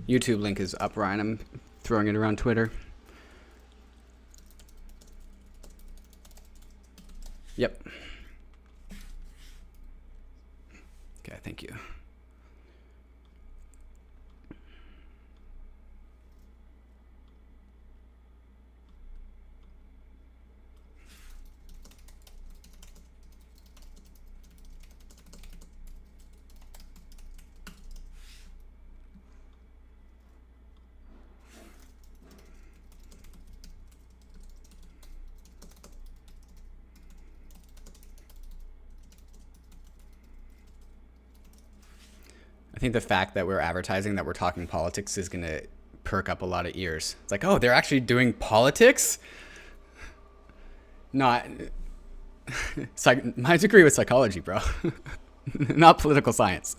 YouTube link is up, Ryan. I'm throwing it around Twitter. Yep. Okay, thank you. I think the fact that we're advertising that we're talking politics is going to perk up a lot of ears. It's like, oh, they're actually doing politics? Not. My degree was psychology, bro. Not political science.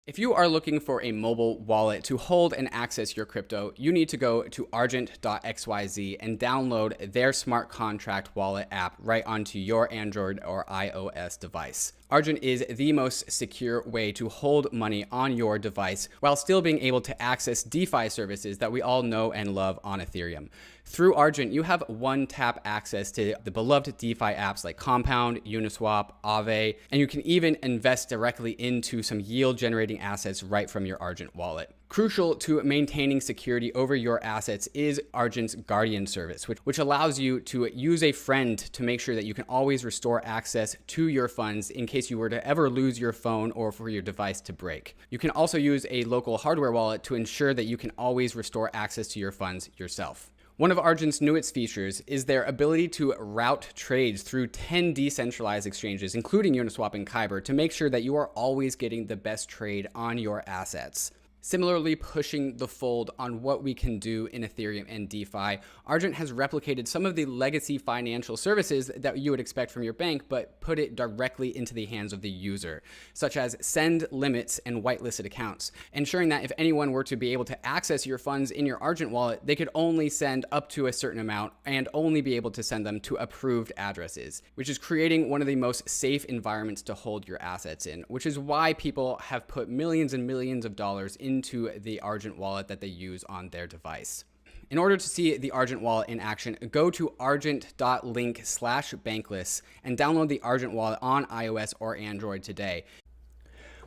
If you are looking for a mobile wallet to hold and access your crypto, you need to go to Argent.xyz and download their smart contract wallet app right onto your Android or iOS device. Argent is the most secure way to hold money on your device while still being able to access DeFi services that we all know and love on Ethereum. Through Argent, you have one-tap access to the beloved DeFi apps like Compound, Uniswap, Aave, and you can even invest directly into some yield-generating assets right from your Argent wallet. Crucial to maintaining security over your assets is Argent's Guardian service, which allows you to use a friend to make sure that you can always restore access to your funds in case you were to ever lose your phone or for your device to break. You can also use a local hardware wallet to ensure that you can always restore access to your funds yourself. One of Argent's newest features is their ability to route trades through 10 decentralized exchanges, including Uniswap and Kyber, to make sure that you are always getting the best trade on your assets. Similarly, pushing the fold on what we can do in Ethereum and DeFi, Argent has replicated some of the legacy financial services that you would expect from your bank, but put it directly into the hands of the user, such as send limits and whitelisted accounts, ensuring that if anyone were to be able to access your funds in your Argent wallet, they could only send up to a certain amount and only be able to send them to approved addresses, which is creating one of the most safe environments to hold your assets in, which is why people have put millions and millions of dollars into the Argent wallet that they use on their device. In order to see the Argent wallet in action, go to argent.link/bankless and download the Argent wallet on iOS or Android today.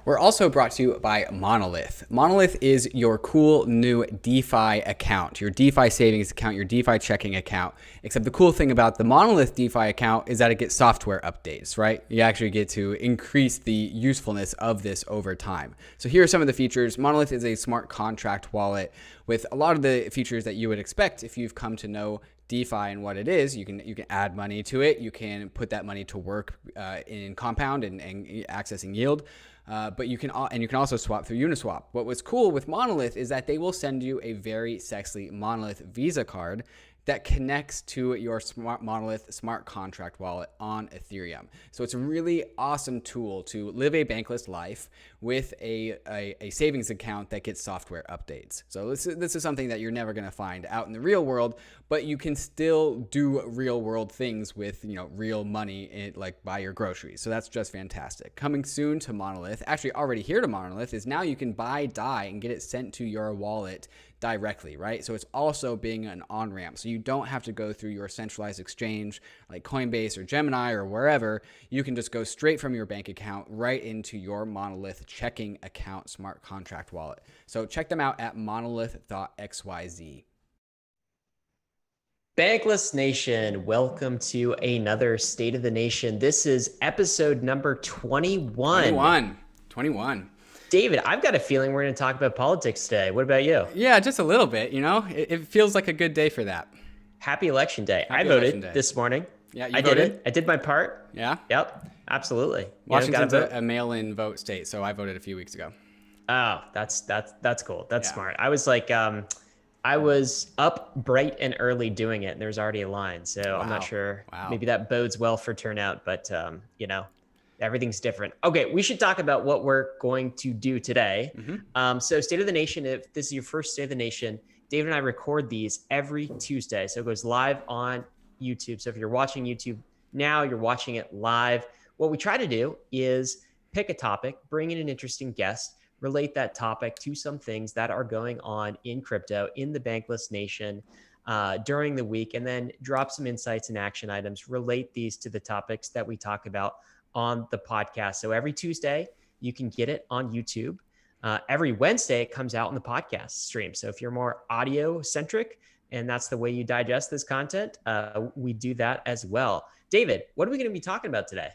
We're also brought to you by Monolith. Monolith is your cool new DeFi account, your DeFi savings account, your DeFi checking account. Except the cool thing about the Monolith DeFi account is that it gets software updates, right? You actually get to increase the usefulness of this over time. So here are some of the features. Monolith is a smart contract wallet with a lot of the features that you would expect if you've come to know DeFi and what it is. You can add money to it. You can put that money to work in Compound and accessing yield. But you can also swap through Uniswap. What was cool with Monolith is that they will send you a very sexy Monolith Visa card that connects to your Monolith smart contract wallet on Ethereum. So it's a really awesome tool to live a bankless life with a savings account that gets software updates. So this is something that you're never going to find out in the real world, but you can still do real world things with real money, like buy your groceries. So that's just fantastic. Coming soon to Monolith, actually already here to Monolith, is now you can buy DAI and get it sent to your wallet directly, right? So it's also being an on-ramp. So you don't have to go through your centralized exchange like Coinbase or Gemini or wherever. You can just go straight from your bank account right into your Monolith checking account smart contract wallet. So check them out at monolith.xyz. Bankless Nation, welcome to another State of the Nation. This is episode number 21. 21. David, I've got a feeling we're going to talk about politics today. What about you? Yeah, just a little bit, It feels like a good day for that. Happy Election Day. I voted this morning. Yeah, I did it. I did my part. Yeah? Yep, absolutely. Washington's a mail-in vote state, so I voted a few weeks ago. Oh, that's cool. That's smart. I was like, I was up bright and early doing it, and there's already a line. So I'm not sure. Wow. Maybe that bodes well for turnout, but everything's different. Okay, we should talk about what we're going to do today. Mm-hmm. So State of the Nation, if this is your first State of the Nation, David and I record these every Tuesday. So it goes live on YouTube. So if you're watching YouTube now, you're watching it live. What we try to do is pick a topic, bring in an interesting guest, relate that topic to some things that are going on in crypto, in the Bankless Nation during the week, and then drop some insights and action items, relate these to the topics that we talk about on the podcast. So every Tuesday, you can get it on YouTube. Every Wednesday, it comes out in the podcast stream. So if you're more audio centric and that's the way you digest this content, we do that as well. David, what are we going to be talking about today?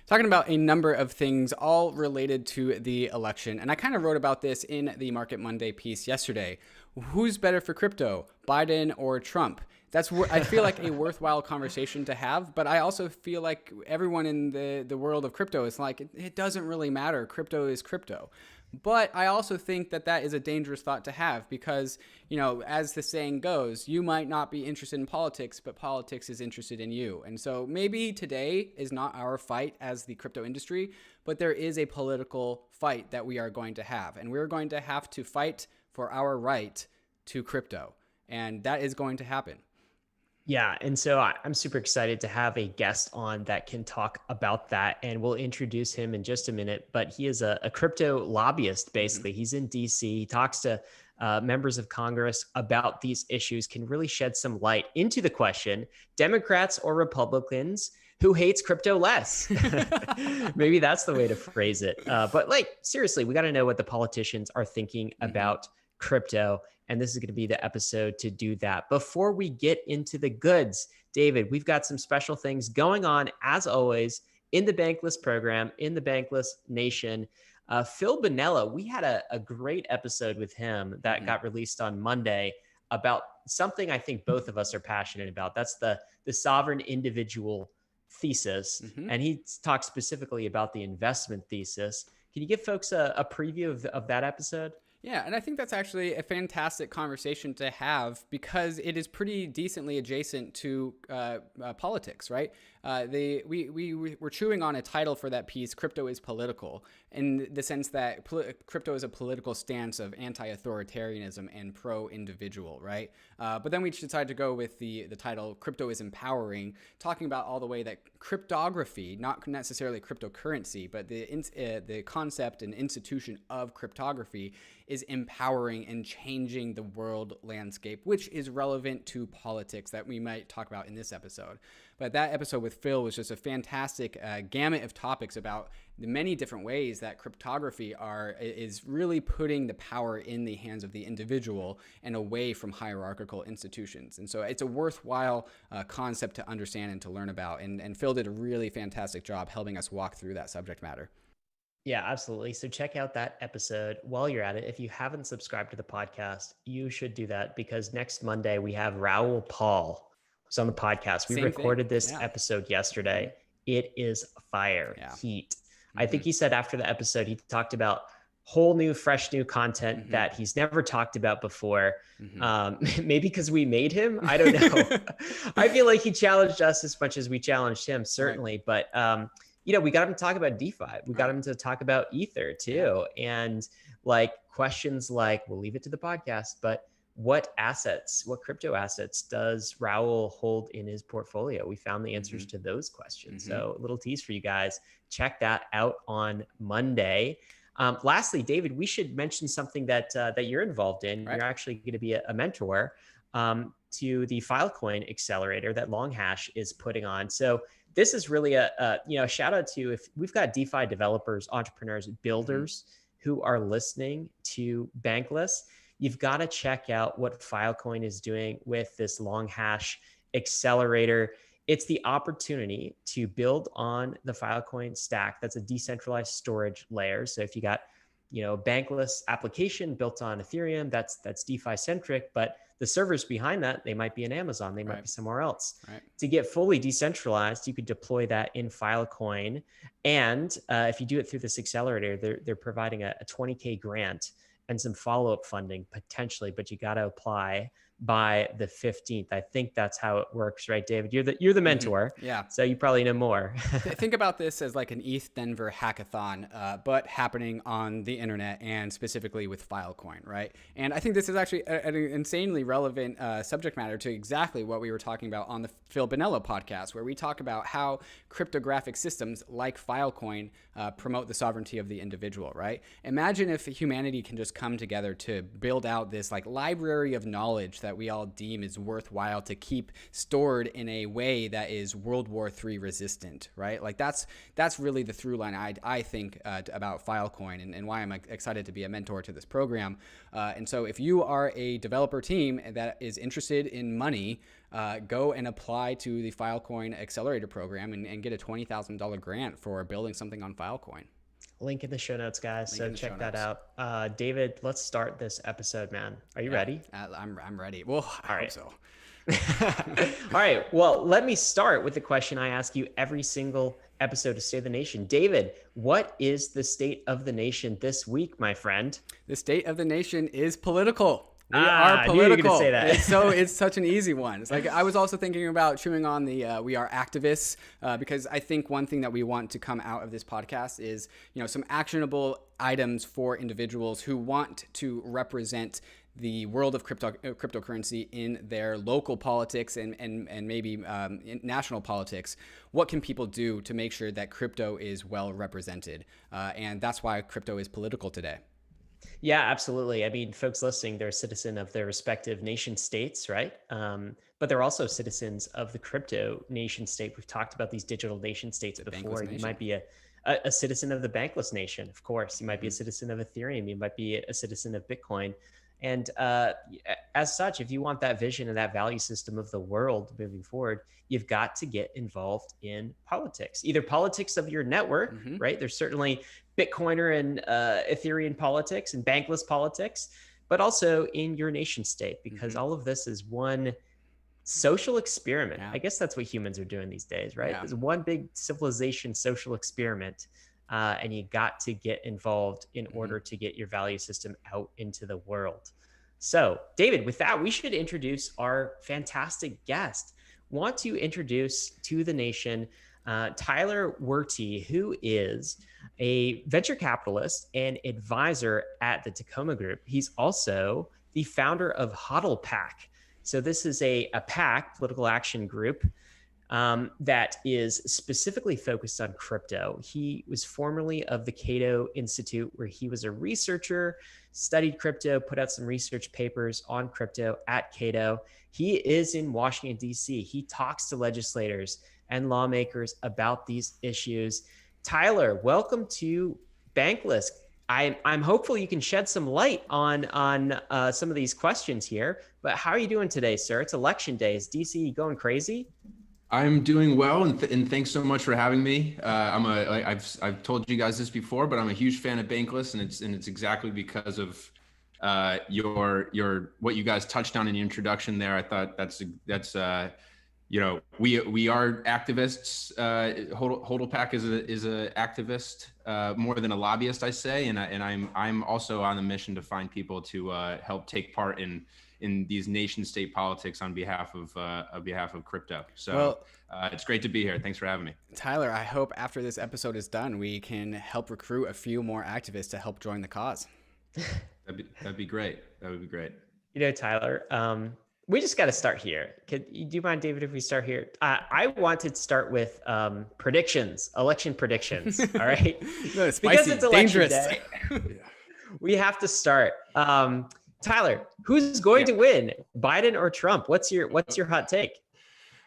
Talking about a number of things all related to the election. And I kind of wrote about this in the Market Monday piece yesterday. Who's better for crypto, Biden or Trump? That's I feel like a worthwhile conversation to have, but I also feel like everyone in the world of crypto is like, it doesn't really matter. Crypto is crypto. But I also think that that is a dangerous thought to have because, you know, as the saying goes, you might not be interested in politics, but politics is interested in you. And so maybe today is not our fight as the crypto industry, but there is a political fight that we are going to have. And we're going to have to fight for our right to crypto. And that is going to happen. Yeah. And so I'm super excited to have a guest on that can talk about that. And we'll introduce him in just a minute. But he is a crypto lobbyist, basically. He's in DC. He talks to members of Congress about these issues, can really shed some light into the question, Democrats or Republicans, who hates crypto less? Maybe that's the way to phrase it. But like, seriously, we got to know what the politicians are thinking about crypto. And this is going to be the episode to do that. Before we get into the goods, David, we've got some special things going on, as always, in the Bankless program, in the Bankless Nation. Phil Bonella, we had a great episode with him that got released on Monday about something I think both of us are passionate about. That's the sovereign individual thesis. And he talked specifically about the investment thesis. Can you give folks a preview of that episode? Yeah, and I think that's actually a fantastic conversation to have because it is pretty decently adjacent to politics, right? We were chewing on a title for that piece, Crypto is Political, in the sense that crypto is a political stance of anti-authoritarianism and pro-individual, right? But then we decided to go with the title, Crypto is Empowering, talking about all the way that cryptography, not necessarily cryptocurrency, but the concept and institution of cryptography is empowering and changing the world landscape, which is relevant to politics that we might talk about in this episode. But that episode with Phil was just a fantastic gamut of topics about the many different ways that cryptography is really putting the power in the hands of the individual and away from hierarchical institutions. And so it's a worthwhile concept to understand and to learn about. And Phil did a really fantastic job helping us walk through that subject matter. Yeah, absolutely. So check out that episode while you're at it. If you haven't subscribed to the podcast, you should do that because next Monday we have Raoul Pal who's on the podcast. We recorded this episode yesterday. It is fire, heat. I think he said after the episode, he talked about whole new, fresh new content that he's never talked about before. Maybe because we made him. I don't know. I feel like he challenged us as much as we challenged him, certainly. Right. But you know, we got him to talk about DeFi. We got him to talk about Ether too. And like questions like, we'll leave it to the podcast, but what crypto assets does Raoul hold in his portfolio? We found the answers to those questions. So a little tease for you guys. Check that out on Monday. Lastly, David, we should mention something that you're involved in. Right. You're actually going to be a mentor to the FILECOIN accelerator that Longhash is putting on. So this is really a shout out to, if we've got DeFi developers, entrepreneurs, builders who are listening to Bankless, you've got to check out what FILECOIN is doing with this Longhash accelerator. It's the opportunity to build on the FILECOIN stack. That's a decentralized storage layer. So if you got, a Bankless application built on Ethereum, that's DeFi centric, but the servers behind that, they might be in Amazon, they might be somewhere else. Right. To get fully decentralized, you could deploy that in FILECOIN. And if you do it through this accelerator, they're providing a 20K grant and some follow-up funding potentially, but you got to apply by the 15th. I think that's how it works, right, David? You're the mentor. Yeah. So you probably know more. Think about this as like an ETH Denver hackathon, but happening on the internet and specifically with FILECOIN, right? And I think this is actually an insanely relevant subject matter to exactly what we were talking about on the Phil Bonella podcast, where we talk about how cryptographic systems like FILECOIN promote the sovereignty of the individual, right? Imagine if humanity can just come together to build out this like library of knowledge that we all deem is worthwhile to keep stored in a way that is World War III resistant, right? Like that's really the through line I think about FILECOIN and why I'm excited to be a mentor to this program. And so if you are a developer team that is interested in money, go and apply to the FILECOIN Accelerator program and get a $20,000 grant for building something on FILECOIN. Link in the show notes, guys. So check that out. David, let's start this episode, man. Are you ready? I'm ready. Well, I hope so. All right. Well, let me start with the question I ask you every single episode of State of the Nation. David, what is the state of the nation this week, my friend? The state of the nation is political. We are I knew you were going to say political. that. It's such an easy one. It's like I was also thinking about chewing on the we are activists because I think one thing that we want to come out of this podcast is some actionable items for individuals who want to represent the world of cryptocurrency in their local politics and maybe in national politics. What can people do to make sure that crypto is well represented? And that's why crypto is political today. Yeah, absolutely. I mean, folks listening, they're a citizen of their respective nation states, right? But they're also citizens of the crypto nation state. We've talked about these digital nation states before. You might be a citizen of the bankless nation, of course. You might be a citizen of Ethereum. You might be a citizen of Bitcoin. And as such, if you want that vision and that value system of the world moving forward, you've got to get involved in politics, either politics of your network, right? There's certainly Bitcoiner and Ethereum politics and bankless politics, but also in your nation state, because all of this is one social experiment. I guess that's what humans are doing these days, right? There's one big civilization social experiment. And you got to get involved in order to get your value system out into the world. So, David, with that, we should introduce our fantastic guest. Want to introduce to the nation Tyler Werty, who is a venture capitalist and advisor at the Tacoma Group. He's also the founder of HODLpac. So this is a PAC, political action group, that is specifically focused on crypto. He was formerly of the Cato Institute, where he was a researcher, studied crypto, put out some research papers on crypto at Cato. He is in Washington, D.C. He talks to legislators and lawmakers about these issues. Tyler, welcome to Bankless. I'm hopeful you can shed some light on some of these questions here, but how are you doing today, sir? It's election day. Is DC going crazy? I'm doing well, and thanks so much for having me. I've told you guys this before, but I'm a huge fan of Bankless, and it's exactly because of your what you guys touched on in the introduction there. I thought that's we are activists. HODLpac is a activist more than a lobbyist, I say, and I'm also on a mission to find people to help take part in these nation state politics on behalf of crypto. So it's great to be here. Thanks for having me. Tyler, I hope after this episode is done, we can help recruit a few more activists to help join the cause. That'd be great. That would be great. Tyler, we just got to start here. Do you mind, David, if we start here? I wanted to start with predictions, election predictions. All right. No, spicy, because it's election dangerous. day, we have to start. Tyler, who's going to win, Biden or Trump? What's your hot take?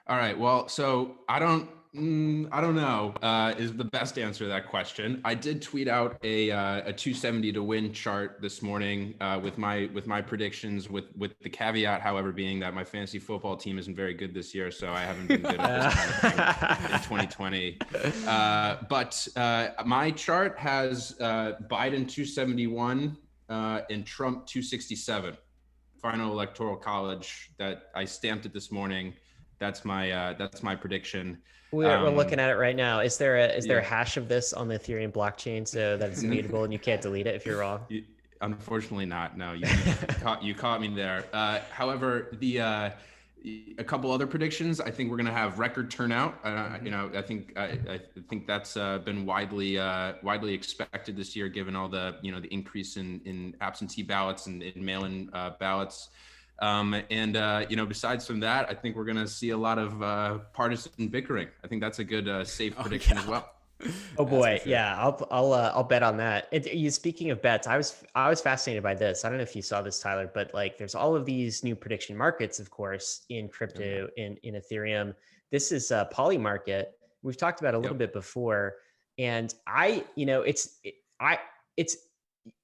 All right. Well, so I don't know is the best answer to that question. I did tweet out a 270 to win chart this morning with my predictions, with the caveat, however, being that my fantasy football team isn't very good this year, so I haven't been good at this kind of thing in 2020. But my chart has Biden 271 and Trump 267. Final electoral college that I stamped it this morning. That's my prediction. We're looking at it right now. Is there a hash of this on the Ethereum blockchain so that it's immutable and you can't delete it if you're wrong? Unfortunately not. No, you caught me there. However, a couple other predictions. I think we're going to have record turnout. I think that's been widely expected this year, given all the the increase in absentee ballots and in mail-in ballots. Besides from that, I think we're going to see a lot of partisan bickering. I think that's a good safe prediction as well. Oh boy, sure. Yeah, I'll bet on that. Speaking of bets, I was fascinated by this. I don't know if you saw this, Tyler, but there's all of these new prediction markets, of course, in crypto, in Ethereum. This is a poly market. We've talked about a little bit before, and it's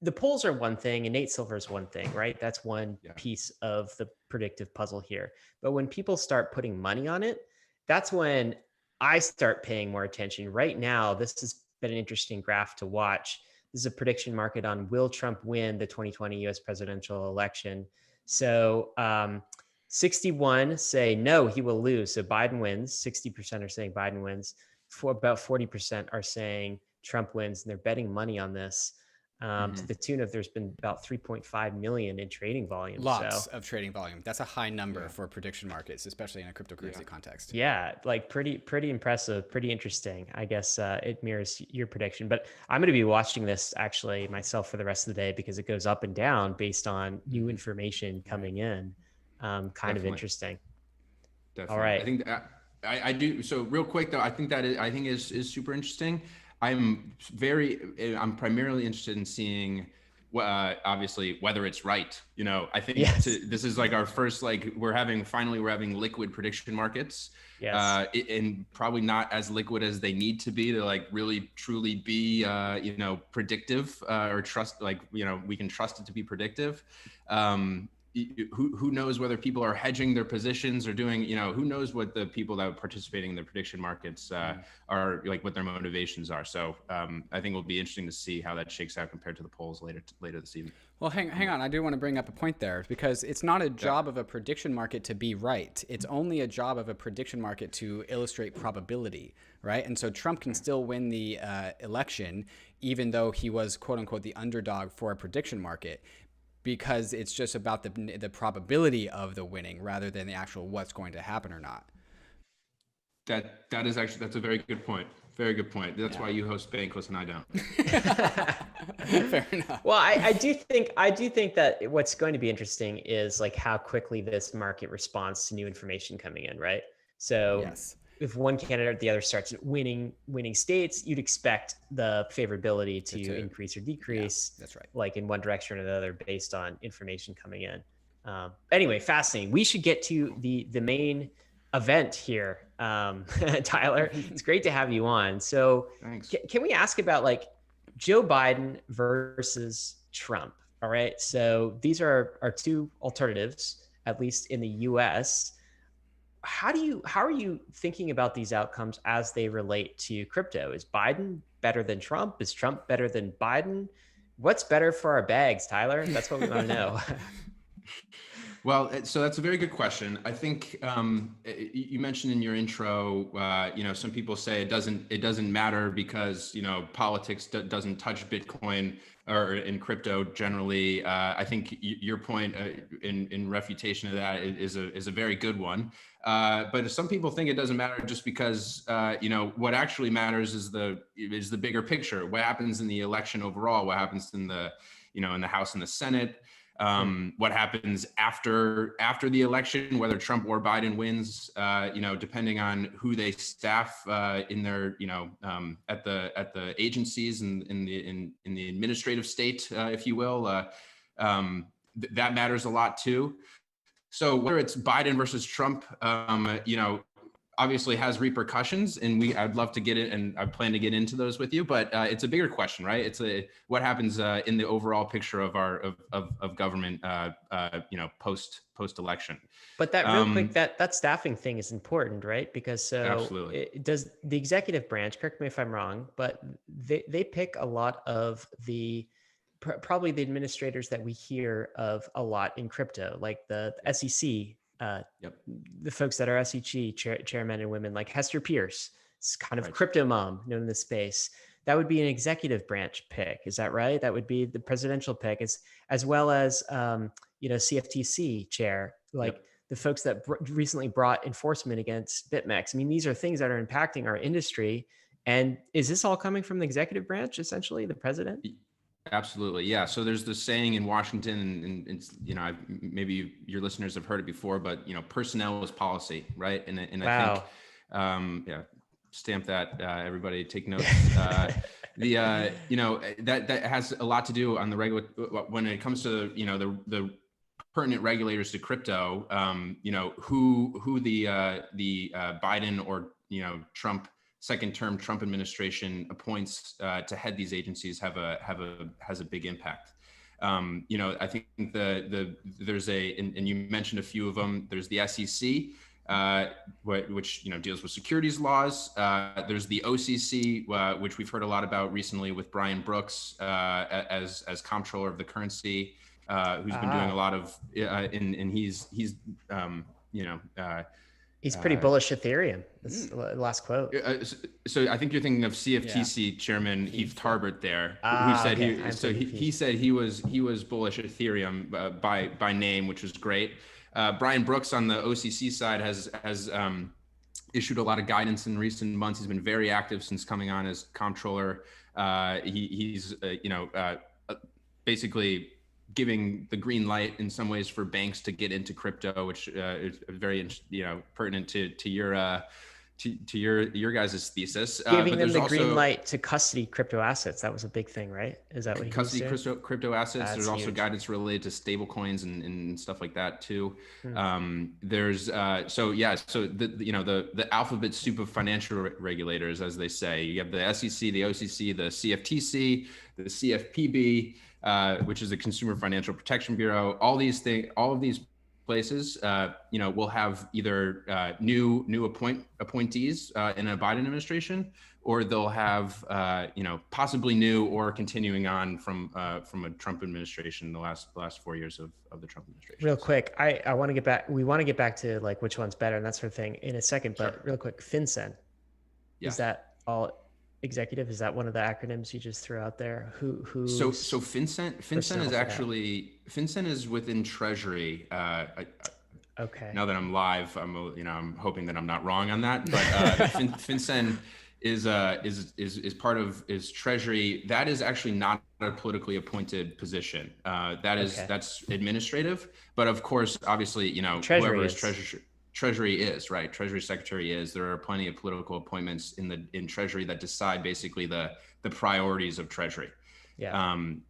the polls are one thing and Nate Silver is one thing, right? That's one piece of the predictive puzzle here. But when people start putting money on it, that's when I start paying more attention. Right now, this has been an interesting graph to watch. This is a prediction market on will Trump win the 2020 US presidential election. So 61 say no, he will lose. So Biden wins. 60% are saying Biden wins. For about 40% are saying Trump wins, and they're betting money on this to the tune of there's been about 3.5 million in trading volume. Lots of trading volume. That's a high number Yeah. for prediction markets, especially in a cryptocurrency context. Yeah, like pretty impressive, pretty interesting. I guess it mirrors your prediction, but I'm going to be watching this actually myself for the rest of the day because it goes up and down based on new information coming in. Kind Definitely. of interesting. Definitely. All right. I think that I do. So real quick though, I think that is super interesting. I'm primarily interested in seeing, obviously whether it's right. You know, I think Yes. this is like our first, like we're having liquid prediction markets. Yes. And probably not as liquid as they need to be to like really truly be, predictive or trust, like, we can trust it to be predictive. Who knows whether people are hedging their positions or doing, who knows what the people that are participating in the prediction markets are, like what their motivations are. So I think it'll be interesting to see how that shakes out compared to the polls later this evening. Well, hang on. I do want to bring up a point there because it's not a job of a prediction market to be right. It's only a job of a prediction market to illustrate probability, right? And so Trump can still win the election, even though he was, quote unquote, the underdog for a prediction market, because it's just about the probability of the winning rather than the actual what's going to happen or not. That is actually, that's a very good point. Very good point. That's why you host Bankless and I don't. Fair enough. Well, I do think that what's going to be interesting is like how quickly this market responds to new information coming in, right? So Yes. if one candidate or the other starts winning states, you'd expect the favorability to increase or decrease. Yeah, that's right. Like in one direction or the other based on information coming in. Anyway, fascinating. We should get to the main event here, Tyler. It's great to have you on. So Thanks. Can we ask about like Joe Biden versus Trump? All right. So these are our two alternatives, at least in the US. How are you thinking about these outcomes as they relate to crypto? Is Biden better than Trump? Is Trump better than Biden? What's better for our bags, Tyler? That's what we want to know. Well, so that's a very good question. I think you mentioned in your intro, some people say it doesn't matter because politics doesn't touch Bitcoin or in crypto generally. I think your point in refutation of that is a very good one. But some people think it doesn't matter just because what actually matters is the bigger picture. What happens in the election overall? What happens in the in the House and the Senate? What happens after the election, whether Trump or Biden wins, depending on who they staff in their, at the agencies and in the administrative state, if you will, that matters a lot too. So whether it's Biden versus Trump, obviously has repercussions, and I'd love to get it, and I plan to get into those with you. But it's a bigger question, right? It's what happens in the overall picture of our of government, post election. But that real quick, that staffing thing is important, right? Because Absolutely. Does the executive branch, correct me if I'm wrong, but they pick a lot of the probably the administrators that we hear of a lot in crypto, like the SEC. The folks that are SEC chairmen and women, like Hester Pierce, it's kind of crypto mom known in the space. That would be an executive branch pick. Is that right? That would be the presidential pick, as well as CFTC chair, like the folks that recently brought enforcement against BitMEX. I mean, these are things that are impacting our industry. And is this all coming from the executive branch, essentially, the president? Absolutely. Yeah. So there's this saying in Washington, and it's, maybe your listeners have heard it before, but, personnel is policy, right? And Wow. I think, stamp that, everybody take notes. That has a lot to do on the when it comes to, the pertinent regulators to crypto, who the Biden or, Trump second-term Trump administration appoints to head these agencies has a big impact. I think there's and you mentioned a few of them. There's the SEC, which deals with securities laws. There's the OCC, which we've heard a lot about recently with Brian Brooks as comptroller of the currency. who's been doing a lot of, and he's he's pretty bullish Ethereum. That's the last quote. So I think you're thinking of CFTC chairman Heath Tarbert there, who said he said he was bullish Ethereum by name, which was great. Brian Brooks on the OCC side has issued a lot of guidance in recent months. He's been very active since coming on as comptroller. He's basically giving the green light in some ways for banks to get into crypto, which is very pertinent to your guys' thesis. Giving them the green light to custody crypto assets. That was a big thing, right? Is that what custody crypto assets? There's also guidance related to stable coins and stuff like that too. There's so the alphabet soup of financial regulators, as they say. You have the SEC, the OCC, the CFTC, the CFPB, which is the Consumer Financial Protection Bureau. All of these places, will have either new appointees in a Biden administration, or they'll have possibly new or continuing on from a Trump administration, the last 4 years of the Trump administration. Real quick, I want to get back. We want to get back to like which one's better and that sort of thing in a second. But real quick, FinCEN, is that all executive? Is that one of the acronyms you just threw out there? So FinCEN is actually FinCEN is within Treasury. Okay. Now that I'm live, I'm hoping that I'm not wrong on that. But FinCEN is part of Treasury. That is actually not a politically appointed position. That's administrative. But of course, obviously, whoever is Treasury is, right? Treasury Secretary is. There are plenty of political appointments in Treasury that decide basically the priorities of Treasury. So I'm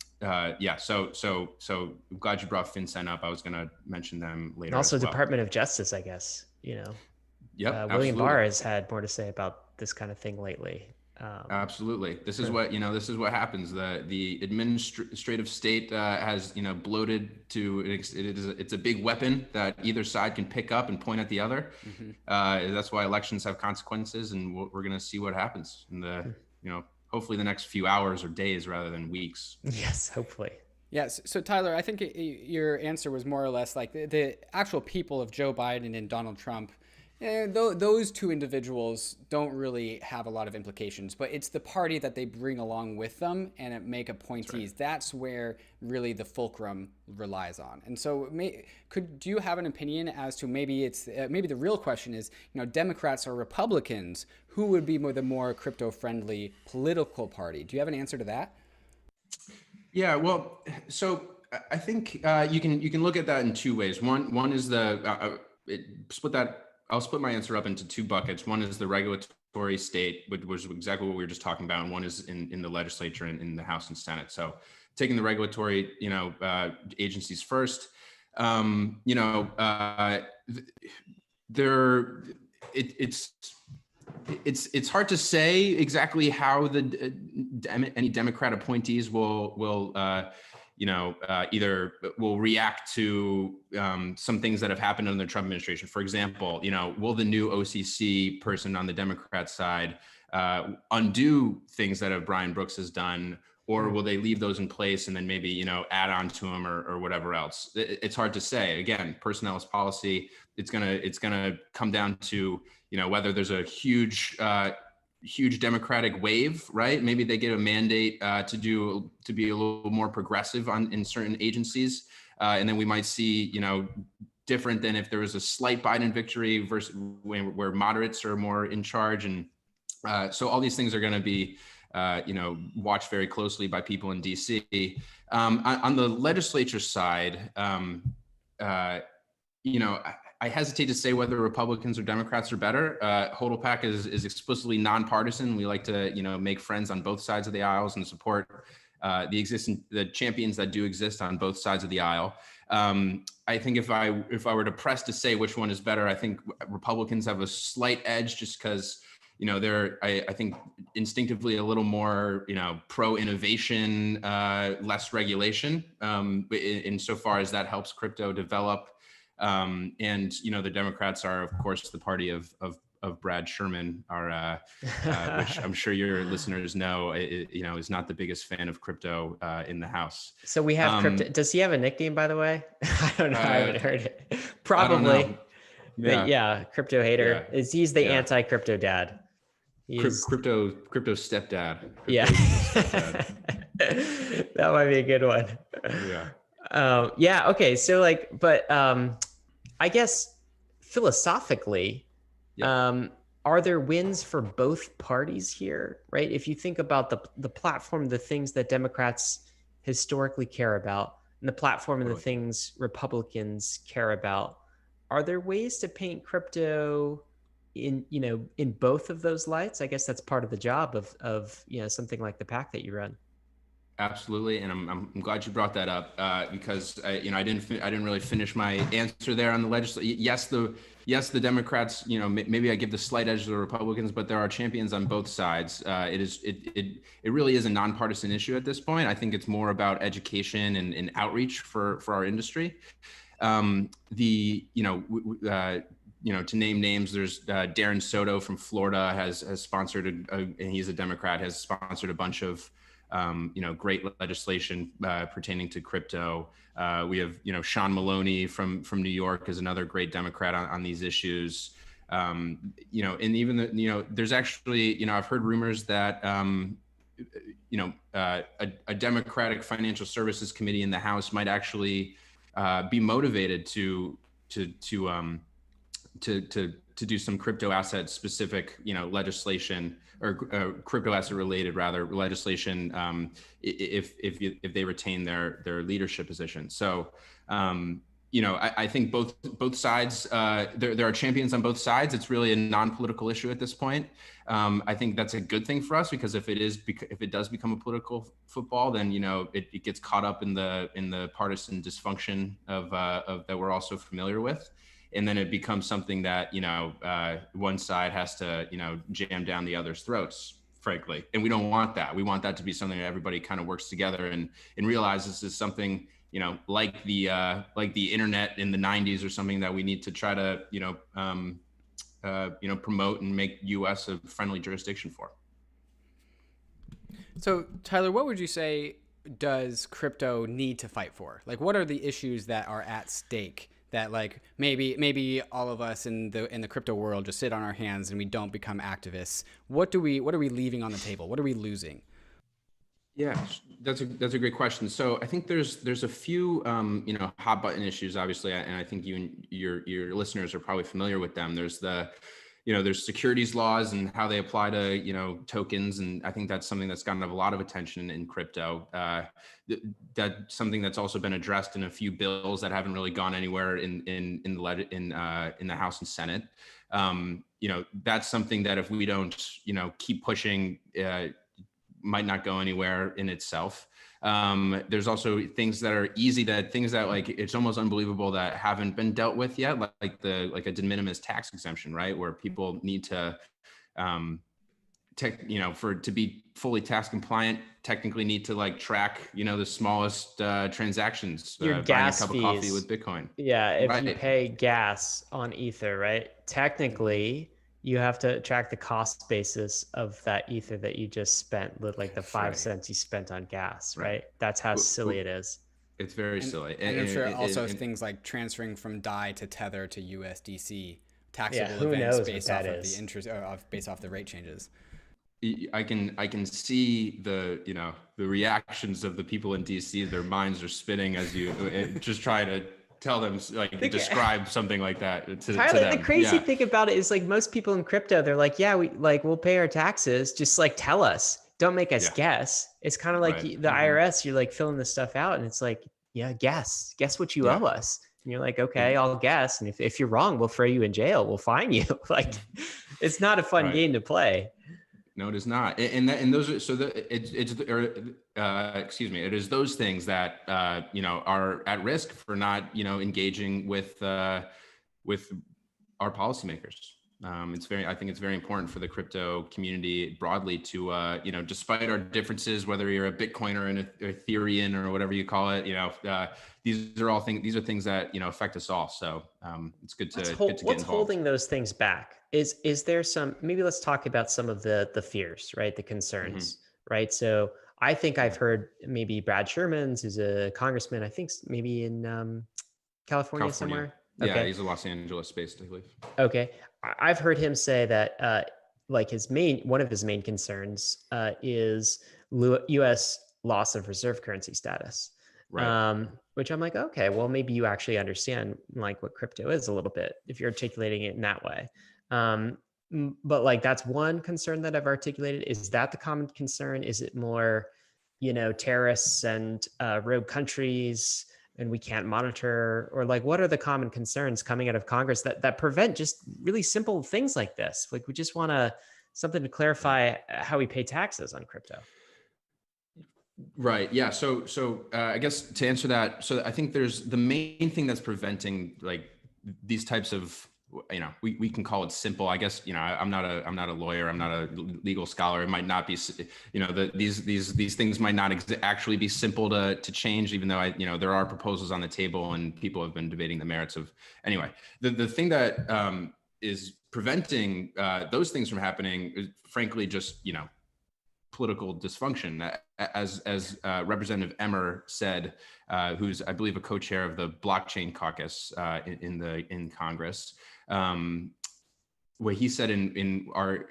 glad you brought FinCEN up. I was going to mention them later. And also Department of Justice, I guess. William Barr has had more to say about this kind of thing lately. Absolutely. This is what happens. The administrative state has, bloated to it's a big weapon that either side can pick up and point at the other. That's why elections have consequences, and we're going to see what happens in the, hopefully the next few hours or days rather than weeks. Yes, hopefully. Yes. So Tyler, I think your answer was more or less like the actual people of Joe Biden and Donald Trump. Those two individuals don't really have a lot of implications, but it's the party that they bring along with them and make appointees. That's where really the fulcrum relies on. And so do you have an opinion as to maybe the real question is, Democrats or Republicans, who would be the more crypto friendly political party? Do you have an answer to that? Yeah, well, so I think you can look at that in two ways. One is I'll split my answer up into two buckets. One is the regulatory state, which was exactly what we were just talking about, and one is in the legislature and in the House and Senate. So taking the regulatory, agencies first, it's hard to say exactly how any Democrat appointees will either will react to some things that have happened under the Trump administration. For example, will the new OCC person on the Democrat side undo things that Brian Brooks has done, or will they leave those in place and then maybe add on to them or whatever else? It's hard to say. Again, personnel is policy. It's gonna come down to whether there's a huge Democratic wave, right? Maybe they get a mandate to be a little more progressive in certain agencies, and then we might see different than if there was a slight Biden victory versus where moderates are more in charge, and so all these things are going to be watched very closely by people in DC. On the legislature side, I hesitate to say whether Republicans or Democrats are better. HODLpac is explicitly nonpartisan. We like to, make friends on both sides of the aisles and support the champions that do exist on both sides of the aisle. I think if I were to press to say which one is better, I think Republicans have a slight edge just because, they're, I think instinctively a little more, pro innovation, less regulation, insofar as that helps crypto develop. And the Democrats are, of course, the party of Brad Sherman, which I'm sure your listeners know, is not the biggest fan of crypto in the house. So we have crypto. Does he have a nickname, by the way? I don't know. I haven't heard it. Probably. I don't know. But yeah, crypto hater. Yeah. He's the anti-crypto dad. Crypto stepdad. Yeah. Stepdad. That might be a good one. Yeah. Yeah. Okay. So I guess philosophically, are there wins for both parties here, right? If you think about the platform, the things that Democrats historically care about, and the platform and the things Republicans care about, are there ways to paint crypto in both of those lights? I guess that's part of the job of something like the pack that you run. Absolutely, and I'm glad you brought that up because I didn't really finish my answer there on the legislature. Yes, the Democrats, maybe I give the slight edge to the Republicans, but there are champions on both sides. It really is a nonpartisan issue at this point. I think it's more about education and outreach for our industry. To name names, there's Darren Soto from Florida has sponsored, and he's a Democrat, has sponsored a bunch of great legislation pertaining to crypto. We have, Sean Maloney from New York is another great Democrat on these issues. And even there's actually, I've heard rumors that, a Democratic Financial Services Committee in the House might actually be motivated to do some crypto asset specific, legislation or crypto asset related rather legislation if they retain their leadership position. So I think both sides there are champions on both sides. It's really a non-political issue at this point. I think that's a good thing for us because if it does become a political football, then it gets caught up in the partisan dysfunction of that we're also familiar with. And then it becomes something that, one side has to, jam down the other's throats, frankly. And we don't want that. We want that to be something that everybody kind of works together and realizes is something, like the internet in the 90s or something that we need to try to, promote and make US a friendly jurisdiction for. So, Tyler, what would you say does crypto need to fight for? Like, what are the issues that are at stake that maybe all of us in the crypto world just sit on our hands and we don't become activists? What are we leaving on the table? What are we losing? Yeah, that's a great question. So I think there's a few hot button issues, obviously, and I think you and your listeners are probably familiar with them. There's there's securities laws and how they apply to tokens, and I think that's something that's gotten a lot of attention in crypto. That's something that's also been addressed in a few bills that haven't really gone anywhere in the House and Senate. That's something that if we don't keep pushing, might not go anywhere in itself. There's also things that are easy, things that it's almost unbelievable that haven't been dealt with yet, like a de minimis tax exemption, right? Where people need to, to be fully tax compliant, technically need to track, the smallest transactions, your gas buying a cup fees. of coffee with Bitcoin. Yeah, if right. You pay gas on Ether, right? Technically, you have to track the cost basis of that Ether that you just spent, like the 5 cents you spent on gas, right? That's how silly it is. It's very silly. And I'm sure also things like transferring from DAI to Tether to USDC, taxable who events knows based what off that of is. the interest, based off the rate changes. I can see the reactions of the people in DC. Their minds are spinning as you just try to tell them, describe something like that to them. The crazy thing about it is most people in crypto, they're like, yeah, we'll pay our taxes. Just tell us, don't make us guess. It's kind of like the IRS. You're filling this stuff out and it's guess what you owe us. And you're like, okay, I'll guess. And if you're wrong, we'll throw you in jail. We'll fine you. It's not a fun game to play. No, it is not. And those are, it is those things that, are at risk for not, engaging with our policymakers. I think it's very important for the crypto community broadly to, despite our differences, whether you're a Bitcoiner and a Ethereum or whatever you call it, these are things that, affect us all. So it's good to get What's involved. holding those things back? Is there maybe let's talk about some of the fears, right? The concerns, right? So I think I've heard maybe Brad Sherman's, who's a congressman, I think maybe in California somewhere. Yeah, okay. He's a Los Angeles based, I believe. Okay. I've heard him say that like one of his main concerns is U.S. loss of reserve currency status. Right. Which I'm like, okay, well, maybe you actually understand like what crypto is a little bit if you're articulating it in that way. But like that's one concern that I've articulated. Is that the common concern? Is it more, terrorists and rogue countries? And we can't monitor, or like what are the common concerns coming out of Congress that prevent just really simple things like this? Like we just want something to clarify how we pay taxes on crypto. Right. Yeah. So I guess to answer that, so I think there's the main thing that's preventing like these types of, we can call it simple. I guess, I'm not a lawyer. I'm not a legal scholar. It might not be, these things might not actually be simple to change, even though there are proposals on the table and people have been debating the merits of. Anyway, the thing that is preventing those things from happening is frankly just political dysfunction, as Representative Emmer said, who's I believe a co-chair of the blockchain caucus in Congress. What he said in our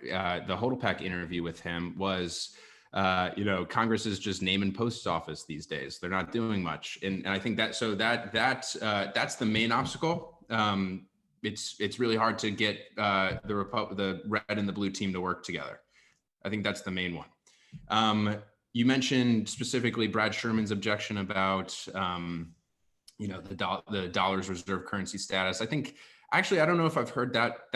the HODLpac interview with him was, Congress is just name and post office these days. They're not doing much, and I think that's the main obstacle. It's really hard to get the red and the blue team to work together. I think that's the main one. You mentioned specifically Brad Sherman's objection about, the dollar's reserve currency status. I think actually, I don't know if I've heard that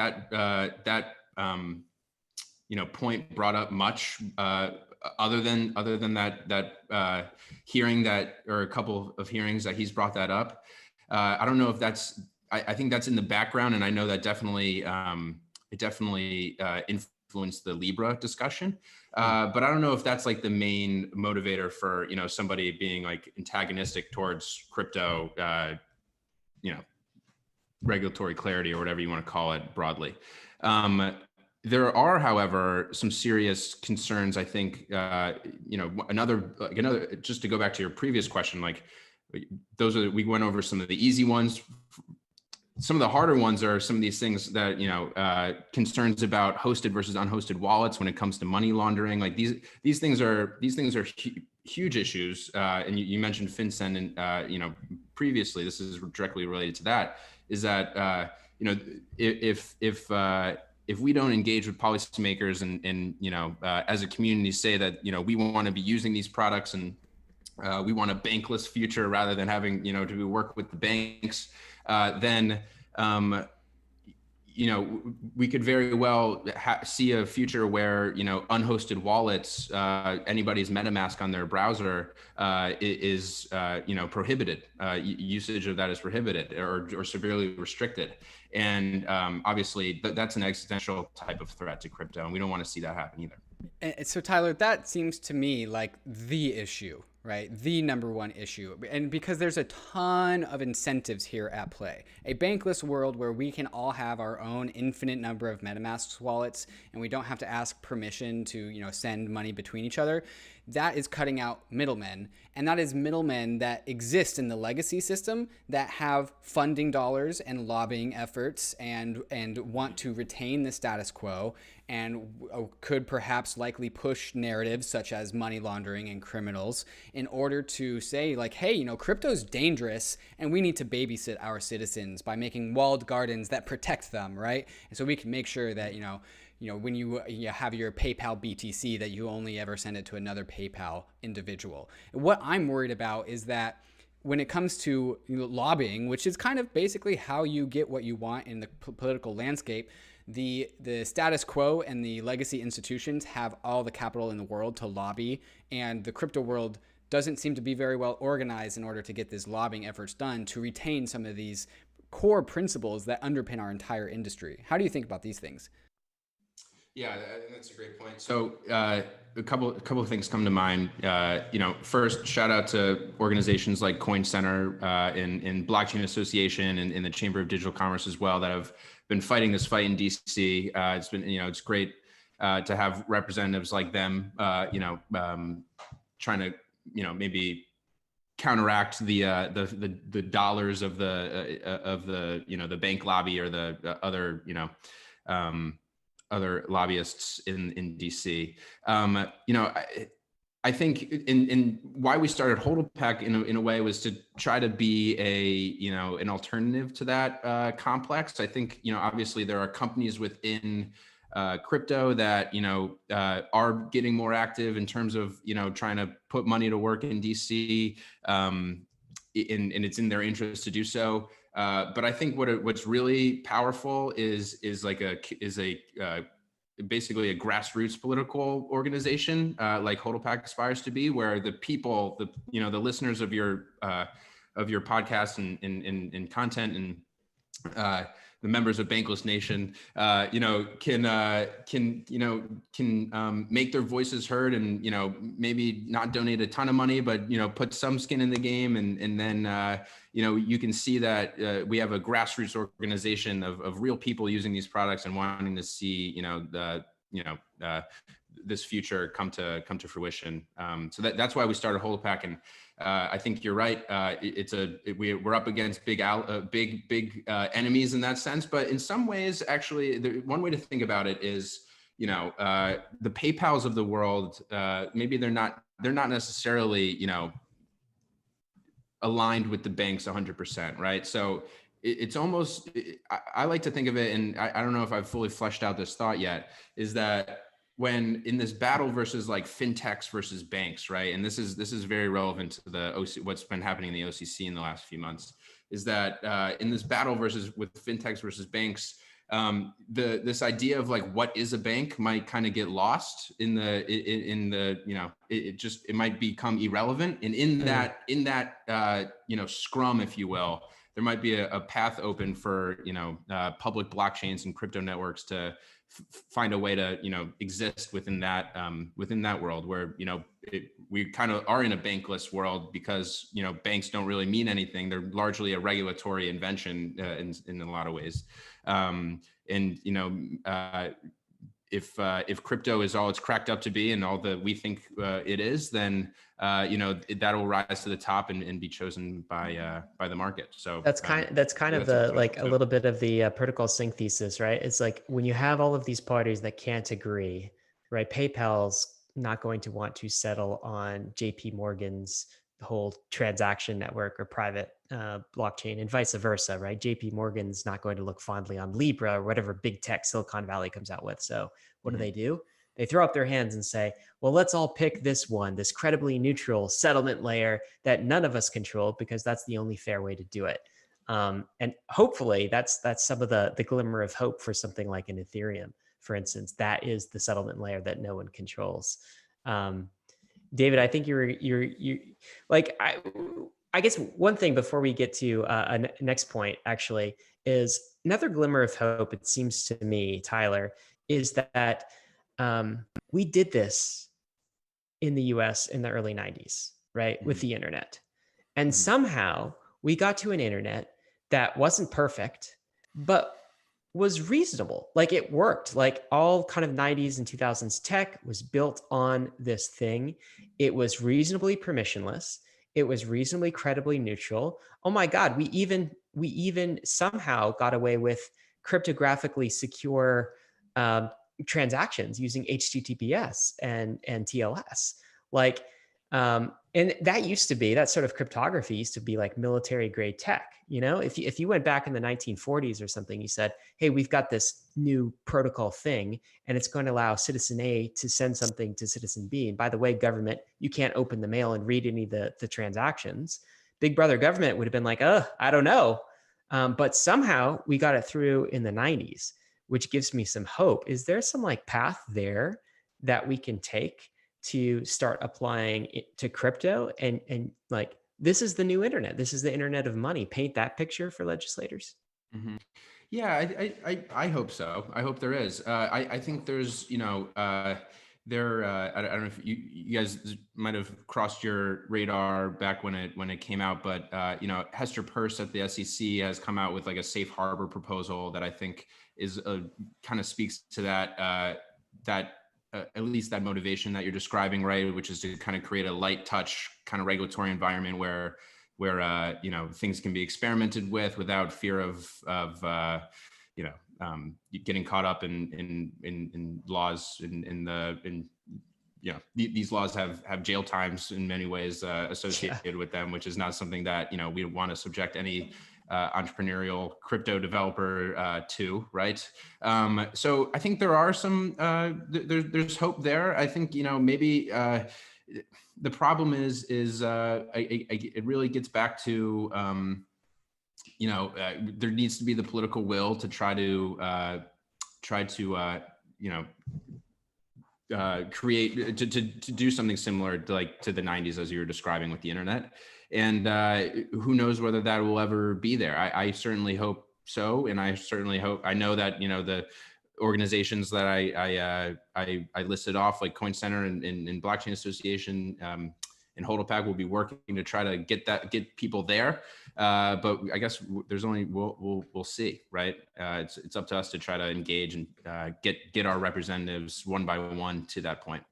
point brought up much, other than that hearing or a couple of hearings that he's brought that up. I don't know if that's. I think that's in the background, and I know that definitely influenced the Libra discussion. But I don't know if that's like the main motivator for, somebody being like antagonistic towards crypto, regulatory clarity or whatever you want to call it broadly. There are, however, some serious concerns. I think, another, just to go back to your previous question, like we went over some of the easy ones. Some of the harder ones are some of these things that, concerns about hosted versus unhosted wallets when it comes to money laundering. Like these things are huge issues. And you mentioned FinCEN and, previously, this is directly related to that, is that, if we don't engage with policymakers and as a community say that, we want to be using these products and we want a bankless future rather than having, to work with the banks, then, we could very well see a future where, unhosted wallets, anybody's MetaMask on their browser is prohibited. Usage of that is prohibited or severely restricted. And obviously, that's an existential type of threat to crypto, and we don't want to see that happen either. And so, Tyler, that seems to me like the issue, right? The number one issue. And because there's a ton of incentives here at play. A bankless world where we can all have our own infinite number of MetaMask wallets and we don't have to ask permission to, send money between each other. That is cutting out middlemen. And that is middlemen that exist in the legacy system that have funding dollars and lobbying efforts and want to retain the status quo and could perhaps likely push narratives such as money laundering and criminals in order to say like, hey, crypto's dangerous and we need to babysit our citizens by making walled gardens that protect them, right? And so we can make sure that, when you have your PayPal BTC, that you only ever send it to another PayPal individual. What I'm worried about is that when it comes to lobbying, which is kind of basically how you get what you want in the political landscape, the status quo and the legacy institutions have all the capital in the world to lobby, and the crypto world doesn't seem to be very well organized in order to get these lobbying efforts done to retain some of these core principles that underpin our entire industry. How do you think about these things? Yeah, I think that's a great point. So a couple of things come to mind. First, shout out to organizations like Coin Center and Blockchain Association and the Chamber of Digital Commerce as well that have been fighting this fight in DC. It's been, it's great to have representatives like them, trying to, maybe counteract the dollars of the bank lobby or the other other lobbyists in DC. I think in why we started HODLpac in a way was to try to be an alternative to that complex. I think obviously there are companies within crypto that are getting more active in terms of trying to put money to work in DC, and it's in their interest to do so. But I think what's really powerful is basically a grassroots political organization like HODLpac aspires to be, where the people, the listeners of your podcast and content and the members of Bankless Nation, can make their voices heard, and maybe not donate a ton of money, but put some skin in the game, and then you can see that we have a grassroots organization of real people using these products and wanting to see this future come to fruition. So that's why we started HODLpac, and I think you're right. We're up against big enemies in that sense, but in some ways, actually, one way to think about it is, the PayPals of the world. Maybe they're not necessarily aligned with the banks 100%, right? So it's almost, I like to think of it, and I don't know if I've fully fleshed out this thought yet, is that when in this battle versus like fintechs versus banks, right? And this is very relevant to the what's been happening in the OCC in the last few months, is that in this battle with fintechs versus banks, this idea of like what is a bank might kind of get lost in the it might become irrelevant, and in that scrum, if you will, there might be a path open for public blockchains and crypto networks to find a way to exist within that world where we kind of are in a bankless world, because banks don't really mean anything. They're largely a regulatory invention in a lot of ways. If crypto is all it's cracked up to be and all that we think it is, then that'll rise to the top and be chosen by the market. So that's kind of the a little bit of the protocol sync thesis, right? It's like when you have all of these parties that can't agree, right? PayPal's not going to want to settle on JP Morgan's whole transaction network or private blockchain, and vice versa, right? JP Morgan's not going to look fondly on Libra or whatever big tech Silicon Valley comes out with. So what do? They throw up their hands and say, well, let's all pick this one, this credibly neutral settlement layer that none of us control, because that's the only fair way to do it. And hopefully that's some of the glimmer of hope for something like an Ethereum, for instance. That is the settlement layer that no one controls. David, I think you're like, I guess one thing before we get to a next point actually is another glimmer of hope. It seems to me, Tyler, is that we did this in the US in the early 90s, right? With the internet. And somehow we got to an internet that wasn't perfect, but was reasonable. Like it worked. Like all kind of 90s and 2000s tech was built on this thing. It was reasonably permissionless. It was reasonably credibly neutral. Oh my God, we even somehow got away with cryptographically secure transactions using HTTPS and TLS. Like, and that used to be, that sort of cryptography used to be like military grade tech. If you went back in the 1940s or something, you said, hey, we've got this new protocol thing, and it's going to allow citizen A to send something to citizen B. And by the way, government, you can't open the mail and read any of the transactions. Big brother government would have been like, I don't know. But somehow we got it through in the 90s, which gives me some hope. Is there some like path there that we can take to start applying it to crypto and like this is the new internet. This is the internet of money. Paint that picture for legislators. Hmm. Yeah, I hope so. I hope there is. I think there's, I don't know if you guys might have crossed your radar back when it came out, but Hester Peirce at the SEC has come out with like a safe harbor proposal that I think is kind of speaks to at least that motivation that you're describing, right? Which is to kind of create a light touch kind of regulatory environment where things can be experimented with without fear of getting caught up in laws these laws have jail times in many ways associated with them, which is not something that we want to subject any entrepreneurial crypto developer to, right? So I think there are some there's hope there. I think maybe the problem is it really gets back to there needs to be the political will to try to create to do something similar to the 90s as you were describing with the internet. And who knows whether that will ever be there. I certainly hope so, and I know that the organizations that I listed off, like Coin Center and Blockchain Association and HODLpac, will be working to try to get people there. But I guess there's only we'll see, right? It's up to us to try to engage and get our representatives one by one to that point.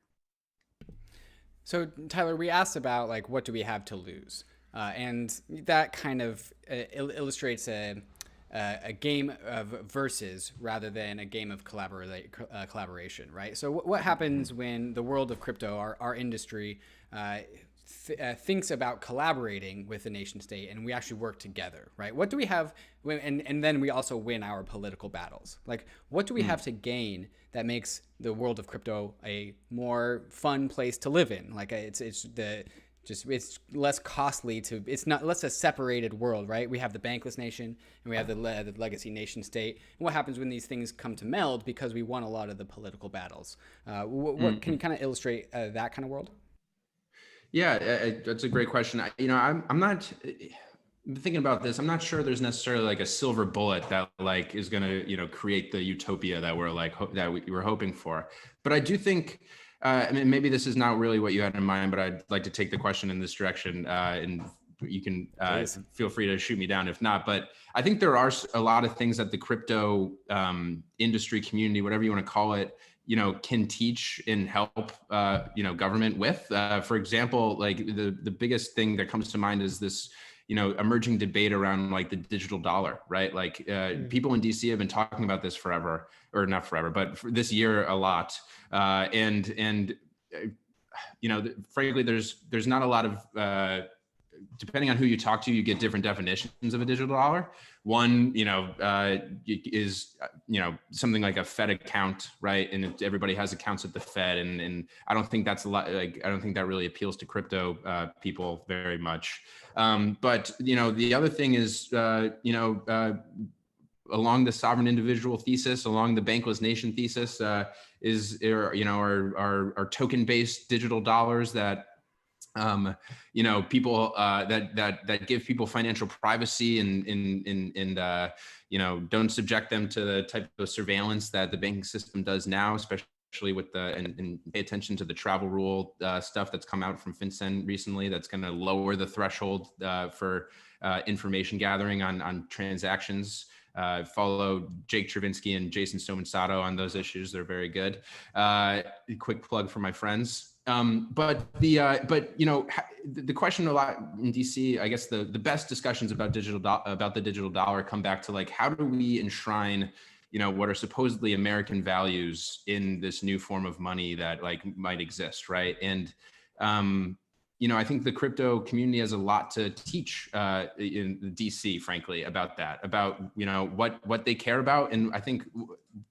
So Tyler, we asked about like what do we have to lose, and that kind of illustrates a game of versus rather than a game of collaboration, right? So what happens when the world of crypto, our industry, thinks about collaborating with the nation state and we actually work together, right? What do we have, and then we also win our political battles? Like, what do we have to gain that makes the world of crypto a more fun place to live in? Like, it's less costly to, it's not less a separated world, right? We have the Bankless nation and we have the legacy nation state. And what happens when these things come to meld because we won a lot of the political battles? What can you kind of illustrate that kind of world? Yeah, that's a great question. I'm not thinking about this. I'm not sure there's necessarily like a silver bullet that like is going to, create the utopia that we're we were hoping for. But I do think, I mean, maybe this is not really what you had in mind, but I'd like to take the question in this direction, and you can feel free to shoot me down if not. But I think there are a lot of things that the crypto industry community, whatever you want to call it, can teach and help, government with. For example, like the biggest thing that comes to mind is this, emerging debate around like the digital dollar, right? Like people in DC have been talking about this forever, or not forever, but for this year a lot. Frankly, there's not a lot of, depending on who you talk to, you get different definitions of a digital dollar. One, is, something like a Fed account, right? And everybody has accounts at the Fed. And I don't think that's I don't think that really appeals to crypto people very much. But, the other thing is, along the sovereign individual thesis, along the bankless nation thesis, are token-based digital dollars that, people that give people financial privacy and don't subject them to the type of surveillance that the banking system does now, especially with and pay attention to the travel rule stuff that's come out from FinCEN recently. That's going to lower the threshold for information gathering on transactions. Follow Jake Travinsky and Jason Stomensato on those issues. They're very good. Quick plug for my friends. But the question a lot in DC, I guess the best discussions about the digital dollar come back to like, how do we enshrine, what are supposedly American values in this new form of money that like might exist, right? And I think the crypto community has a lot to teach in DC, frankly, about that, about what they care about, and I think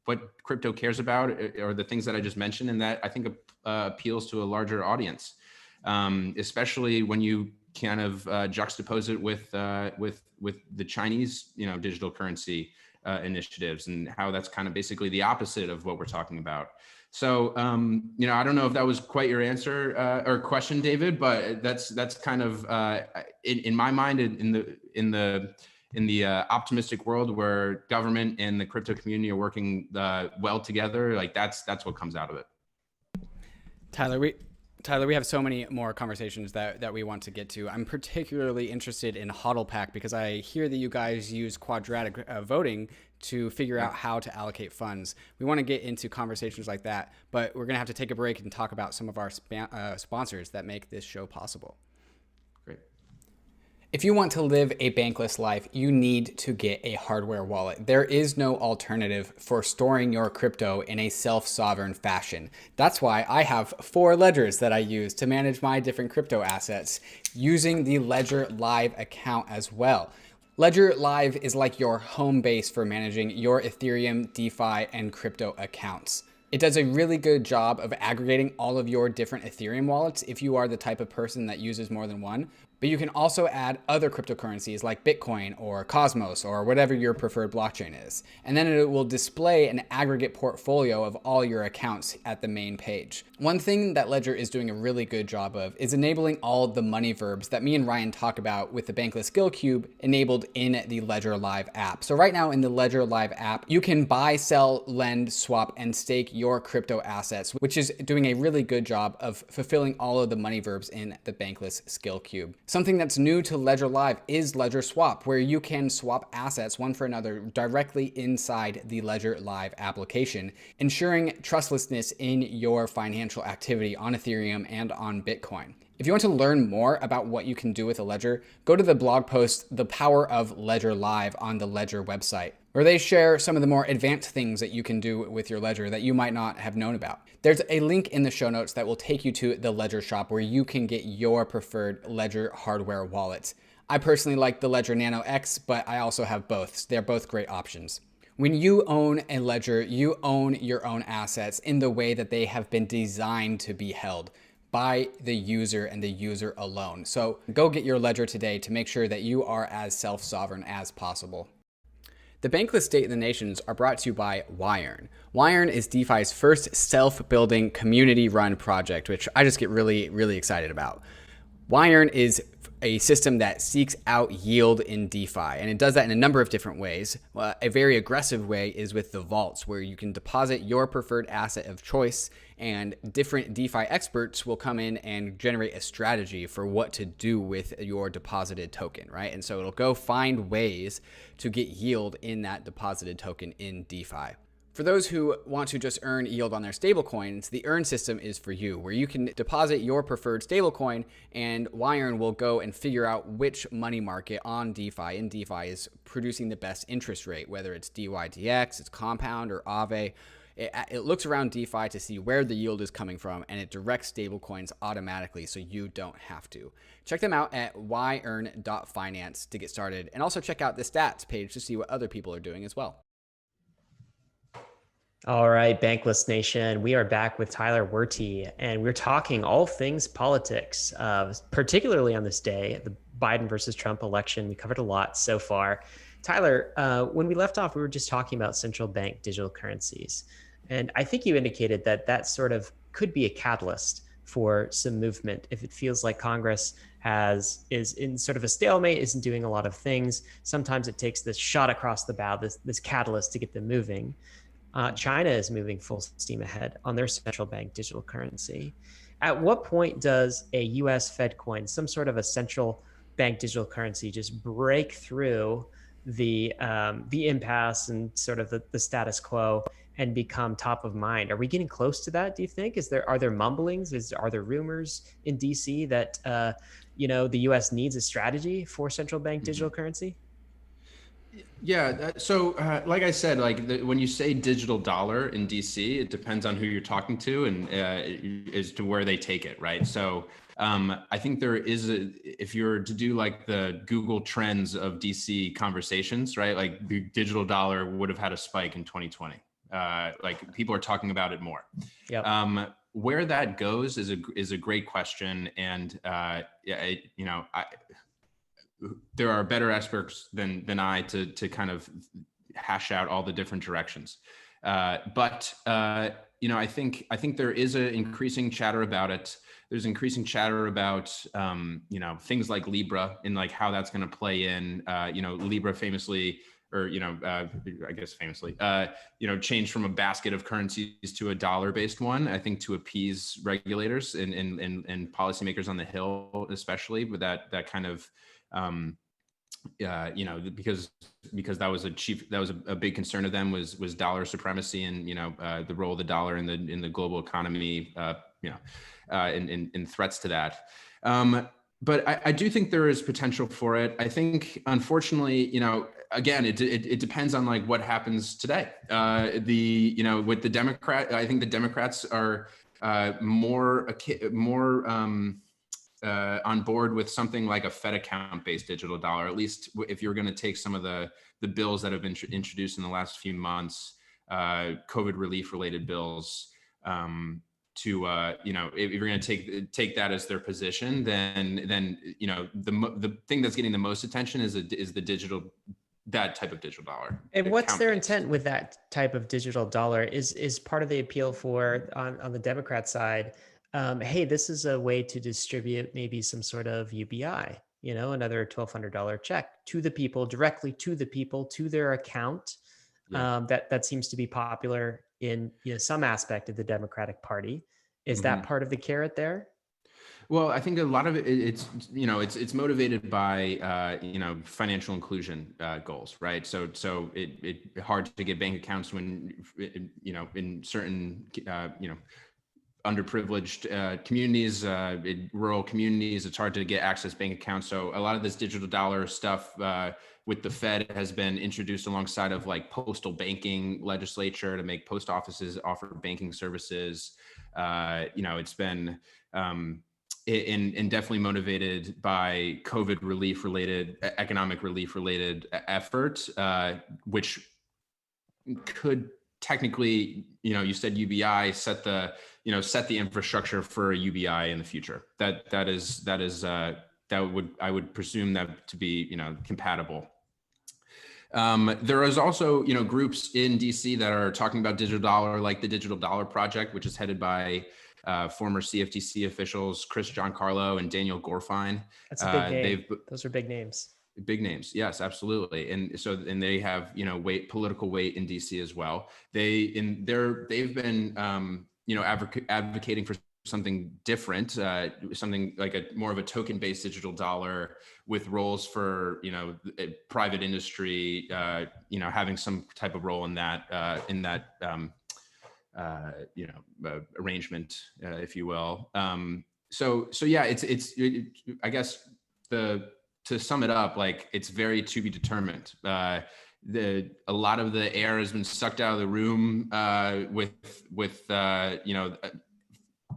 what crypto cares about are the things that I just mentioned, and that I think appeals to a larger audience, especially when you kind of juxtapose it with the Chinese digital currency initiatives, and how that's kind of basically the opposite of what we're talking about. So, I don't know if that was quite your answer or question, David, but that's kind of in my mind, in the optimistic world where government and the crypto community are working well together, like that's what comes out of it. Tyler, we have so many more conversations that we want to get to. I'm particularly interested in HODLpac because I hear that you guys use quadratic voting to figure out how to allocate funds. We want to get into conversations like that, but we're going to have to take a break and talk about some of our sponsors that make this show possible. Great. If you want to live a bankless life, you need to get a hardware wallet. There is no alternative for storing your crypto in a self-sovereign fashion. That's why I have 4 ledgers that I use to manage my different crypto assets using the Ledger Live account as well. Ledger Live is like your home base for managing your Ethereum, DeFi, and crypto accounts. It does a really good job of aggregating all of your different Ethereum wallets if you are the type of person that uses more than one. But you can also add other cryptocurrencies like Bitcoin or Cosmos or whatever your preferred blockchain is. And then it will display an aggregate portfolio of all your accounts at the main page. One thing that Ledger is doing a really good job of is enabling all the money verbs that me and Ryan talk about with the Bankless Skill Cube enabled in the Ledger Live app. So right now in the Ledger Live app, you can buy, sell, lend, swap, and stake your crypto assets, which is doing a really good job of fulfilling all of the money verbs in the Bankless Skill Cube. Something that's new to Ledger Live is Ledger Swap, where you can swap assets one for another directly inside the Ledger Live application, ensuring trustlessness in your financial activity on Ethereum and on Bitcoin. If you want to learn more about what you can do with a ledger, go to the blog post, The Power of Ledger Live on the Ledger website, where they share some of the more advanced things that you can do with your ledger that you might not have known about. There's a link in the show notes that will take you to the Ledger shop where you can get your preferred Ledger hardware wallets. I personally like the Ledger Nano X, but I also have both. They're both great options. When you own a ledger, you own your own assets in the way that they have been designed to be held by the user and the user alone. So go get your ledger today to make sure that you are as self-sovereign as possible. The Bankless State of the Nations are brought to you by Yearn. Yearn is DeFi's first self-building community-run project, which I just get really, really excited about. Yearn is a system that seeks out yield in DeFi, and it does that in a number of different ways. A very aggressive way is with the vaults, where you can deposit your preferred asset of choice, and different DeFi experts will come in and generate a strategy for what to do with your deposited token, right? And so it'll go find ways to get yield in that deposited token in DeFi. For those who want to just earn yield on their stablecoins, the Earn system is for you, where you can deposit your preferred stablecoin and Yearn will go and figure out which money market on DeFi in DeFi is producing the best interest rate, whether it's DYDX, it's Compound, or Aave. It looks around DeFi to see where the yield is coming from, and it directs stablecoins automatically so you don't have to. Check them out at yearn.finance to get started, and also check out the stats page to see what other people are doing as well. All right, Bankless Nation, we are back with Tyler Werty, and we're talking all things politics, particularly on this day, the Biden versus Trump election. We covered a lot so far. Tyler, when we left off, we were just talking about central bank digital currencies. And I think you indicated that that sort of could be a catalyst for some movement if it feels like Congress is in sort of a stalemate, isn't doing a lot of things. Sometimes it takes this shot across the bow, this catalyst to get them moving. China is moving full steam ahead on their central bank digital currency. At what point does a US Fed coin, some sort of a central bank digital currency, just break through the impasse and sort of the status quo and become top of mind? Are we getting close to that, do you think? Are there mumblings? Are there rumors in DC that the US needs a strategy for central bank digital currency? Yeah. So, like I said, when you say digital dollar in DC, it depends on who you're talking to and as to where they take it, right? So, I think there is if you're to do like the Google Trends of DC conversations, right? Like the digital dollar would have had a spike in 2020. Like people are talking about it more. Yep. Where that goes is a great question, and there are better experts than I to kind of hash out all the different directions. But I think there is an increasing chatter about it. There's increasing chatter about things like Libra and like how that's going to play in. Libra famously, or I guess famously, changed from a basket of currencies to a dollar-based one. I think to appease regulators and policymakers on the Hill, especially with that kind of. Because that was a big concern of them was dollar supremacy and the role of the dollar in the global economy, and threats to that. But I do think there is potential for it. I think, unfortunately, again, it depends on like what happens today. With the Democrat, I think the Democrats are more on board with something like a Fed account-based digital dollar. At least if you're going to take some of the bills that have been introduced in the last few months, COVID relief-related bills, if you're going to take that as their position, then the thing that's getting the most attention is that type of digital dollar. And what's their intent with that type of digital dollar? Is part of the appeal for on the Democrat side? Hey, this is a way to distribute maybe some sort of UBI, another $1,200 check to the people, directly to the people, to their account. Yeah. That seems to be popular in some aspect of the Democratic Party. Is that part of the carrot there? Well, I think a lot of it's motivated by financial inclusion goals, right? So it's hard to get bank accounts when in certain underprivileged communities, in rural communities, it's hard to get access bank accounts. So a lot of this digital dollar stuff with the Fed has been introduced alongside of like postal banking legislature to make post offices offer banking services. It's been and definitely motivated by COVID relief related, economic relief related efforts, which could technically, you said UBI set the infrastructure for a UBI in the future. I would presume that to be, compatible. There is also, groups in DC that are talking about digital dollar, like the Digital Dollar Project, which is headed by former CFTC officials, Chris Giancarlo and Daniel Gorfine. That's a big name. Those are big names. Big names, yes, absolutely, and they have political weight in DC as well. They've been advocating for something different, something like more of a token-based digital dollar with roles for private industry, having some type of role in that arrangement, if you will. So yeah, I guess to sum it up, like it's very to be determined. A lot of the air has been sucked out of the room with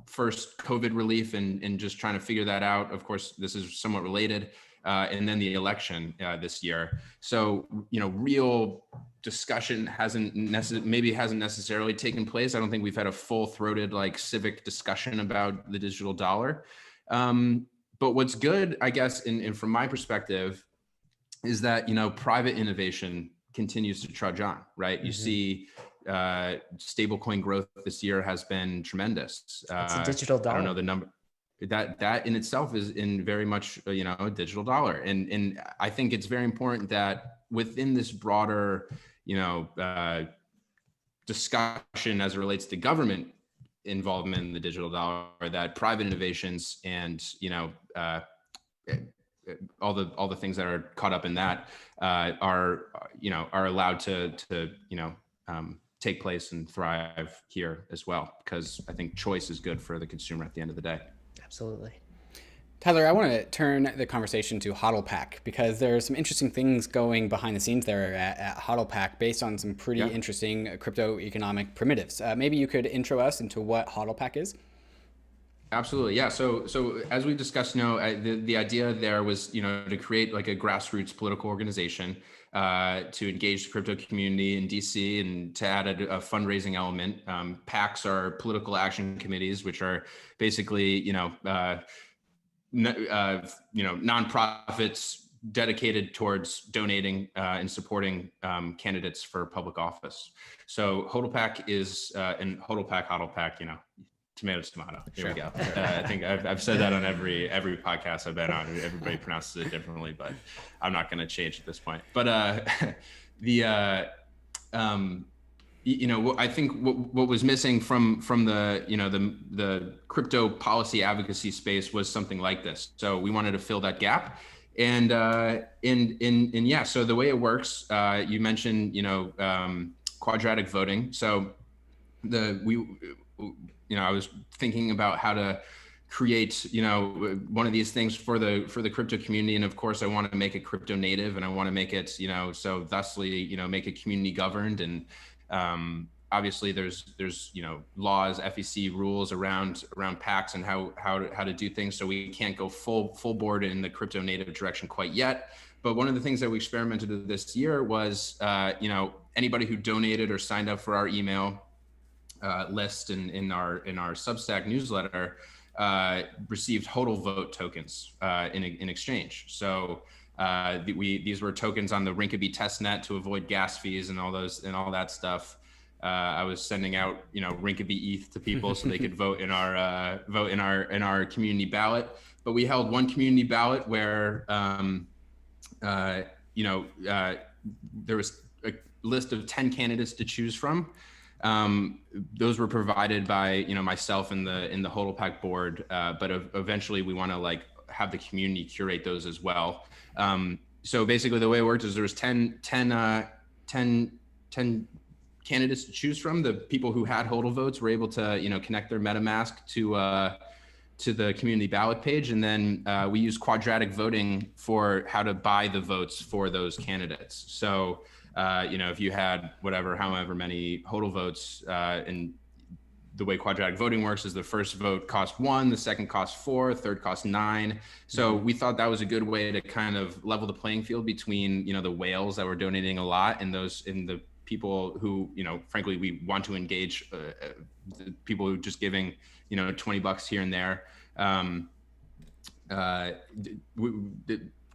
first COVID relief and just trying to figure that out. Of course, this is somewhat related, and then the election this year. So real discussion hasn't necessarily taken place. I don't think we've had a full-throated like civic discussion about the digital dollar. But what's good, I guess, and from my perspective, is that private innovation continues to trudge on, right? Mm-hmm. You see stablecoin growth this year has been tremendous. It's a digital dollar. I don't know the number. That in itself is in very much a digital dollar, and I think it's very important that within this broader discussion as it relates to government involvement in the digital dollar, that private innovations and all the things that are caught up in that are allowed to take place and thrive here as well, because I think choice is good for the consumer at the end of the day. Absolutely. Tyler, I want to turn the conversation to HODLpac, because there are some interesting things going behind the scenes there at HODLpac based on some pretty interesting crypto economic primitives. Maybe you could intro us into what HODLpac is? Absolutely. Yeah. So as we discussed, the idea there was, to create like a grassroots political organization to engage the crypto community in DC and to add a fundraising element. PACs are political action committees, which are basically, nonprofits dedicated towards donating and supporting candidates for public office. So HODLpac is and HODLpac, tomato, tomato. Here we go. I think I've said that on every podcast I've been on. Everybody pronounces it differently, but I'm not going to change at this point. But I think what was missing from the the crypto policy advocacy space was something like this. So we wanted to fill that gap. And yeah, so the way it works, you mentioned quadratic voting. So I was thinking about how to create one of these things for the crypto community, and of course I want to make it crypto native, and I want to make it so thusly make it community governed. And obviously there's laws, FEC rules around PACs and how to do things, so we can't go full board in the crypto native direction quite yet. But one of the things that we experimented with this year was anybody who donated or signed up for our email list in our Substack newsletter received HODL vote tokens in exchange. So these were tokens on the Rinkeby testnet to avoid gas fees and all that stuff. I was sending out Rinkeby ETH to people so they could vote in our community ballot. But we held one community ballot where there was a list of 10 candidates to choose from. Those were provided by myself and the HODLpac board, but eventually we want to have the community curate those as well. So basically the way it worked is there was 10 candidates to choose from. The people who had HODL votes were able to connect their MetaMask to the community ballot page, and then we use quadratic voting for how to buy the votes for those candidates. So if you had however many HODL votes, and the way quadratic voting works is the first vote costs 1, the second costs 4, third costs 9. So we thought that was a good way to kind of level the playing field between the whales that were donating a lot and the people who frankly we want to engage, the people who just giving $20 here and there. The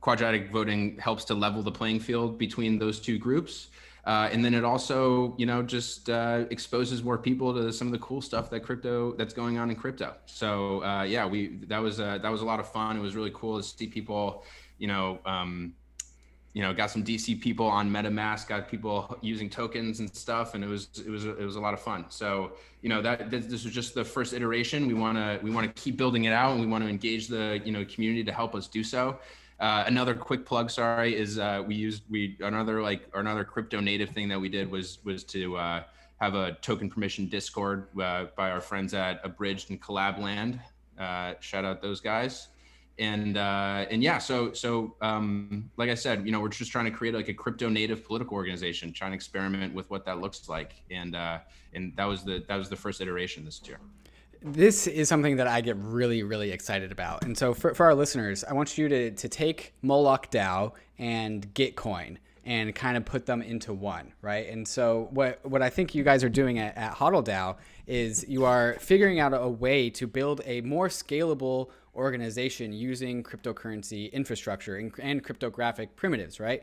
quadratic voting helps to level the playing field between those two groups. And then it also, just exposes more people to some of the cool stuff that's going on in crypto. So yeah, that was a lot of fun. It was really cool to see people, got some DC people on MetaMask, got people using tokens and stuff, and it was a lot of fun. So this was just the first iteration. We want to keep building it out, and we want to engage the community to help us do so. Another quick plug, is another crypto native thing that we did was to have a token permission Discord by our friends at Abridged and Collab Land. Shout out those guys. And yeah, so like I said, we're just trying to create a crypto native political organization, trying to experiment with what that looks like. And that was the first iteration this year. This is something that I get really, really excited about. And so for our listeners, I want you to take Moloch DAO and Gitcoin and kind of put them into one, right? And so what I think you guys are doing at HODL DAO is you are figuring out a way to build a more scalable organization using cryptocurrency infrastructure and cryptographic primitives, right?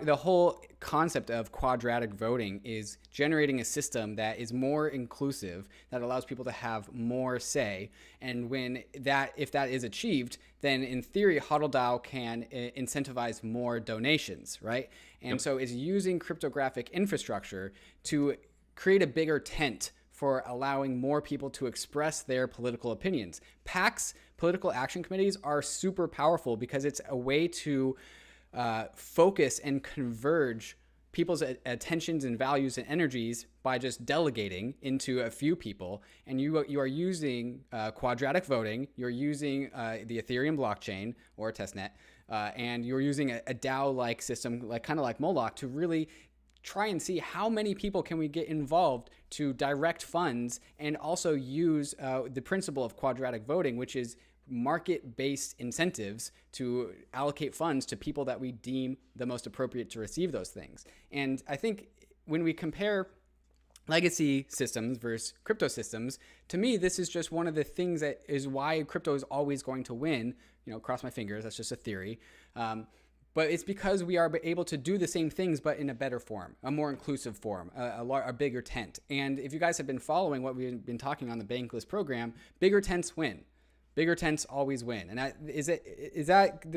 The whole concept of quadratic voting is generating a system that is more inclusive, that allows people to have more say. And if that is achieved, then in theory, HODL can incentivize more donations, right? And so it's using cryptographic infrastructure to create a bigger tent for allowing more people to express their political opinions. PACs, political action committees, are super powerful because it's a way to focus and converge people's attentions and values and energies by just delegating into a few people. And you are using quadratic voting, you're using the Ethereum blockchain or testnet, and you're using a DAO-like system, kind of like Moloch, to really try and see how many people can we get involved to direct funds, and also use the principle of quadratic voting, which is market-based incentives to allocate funds to people that we deem the most appropriate to receive those things. And I think when we compare legacy systems versus crypto systems, to me, this is just one of the things that is why crypto is always going to win. Cross my fingers, that's just a theory. But it's because we are able to do the same things, but in a better form, a more inclusive form, a bigger tent. And if you guys have been following what we've been talking on the Bankless program, bigger tents win. Bigger tents always win. And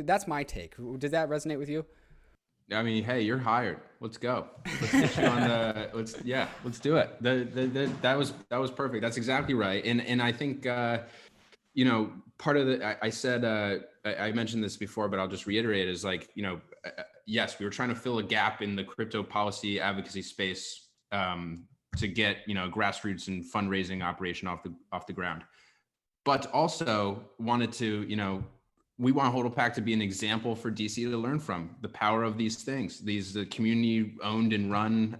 that's my take. Does that resonate with you? I mean, hey, you're hired. Let's go. Let's get you on the. Let's do it. That was perfect. That's exactly right. And I think part of I said I mentioned this before, but I'll just reiterate is like yes, we were trying to fill a gap in the crypto policy advocacy space to get grassroots and fundraising operation off the ground, but also wanted to we want HODLpac to be an example for DC to learn from the power of these things, these community owned and run,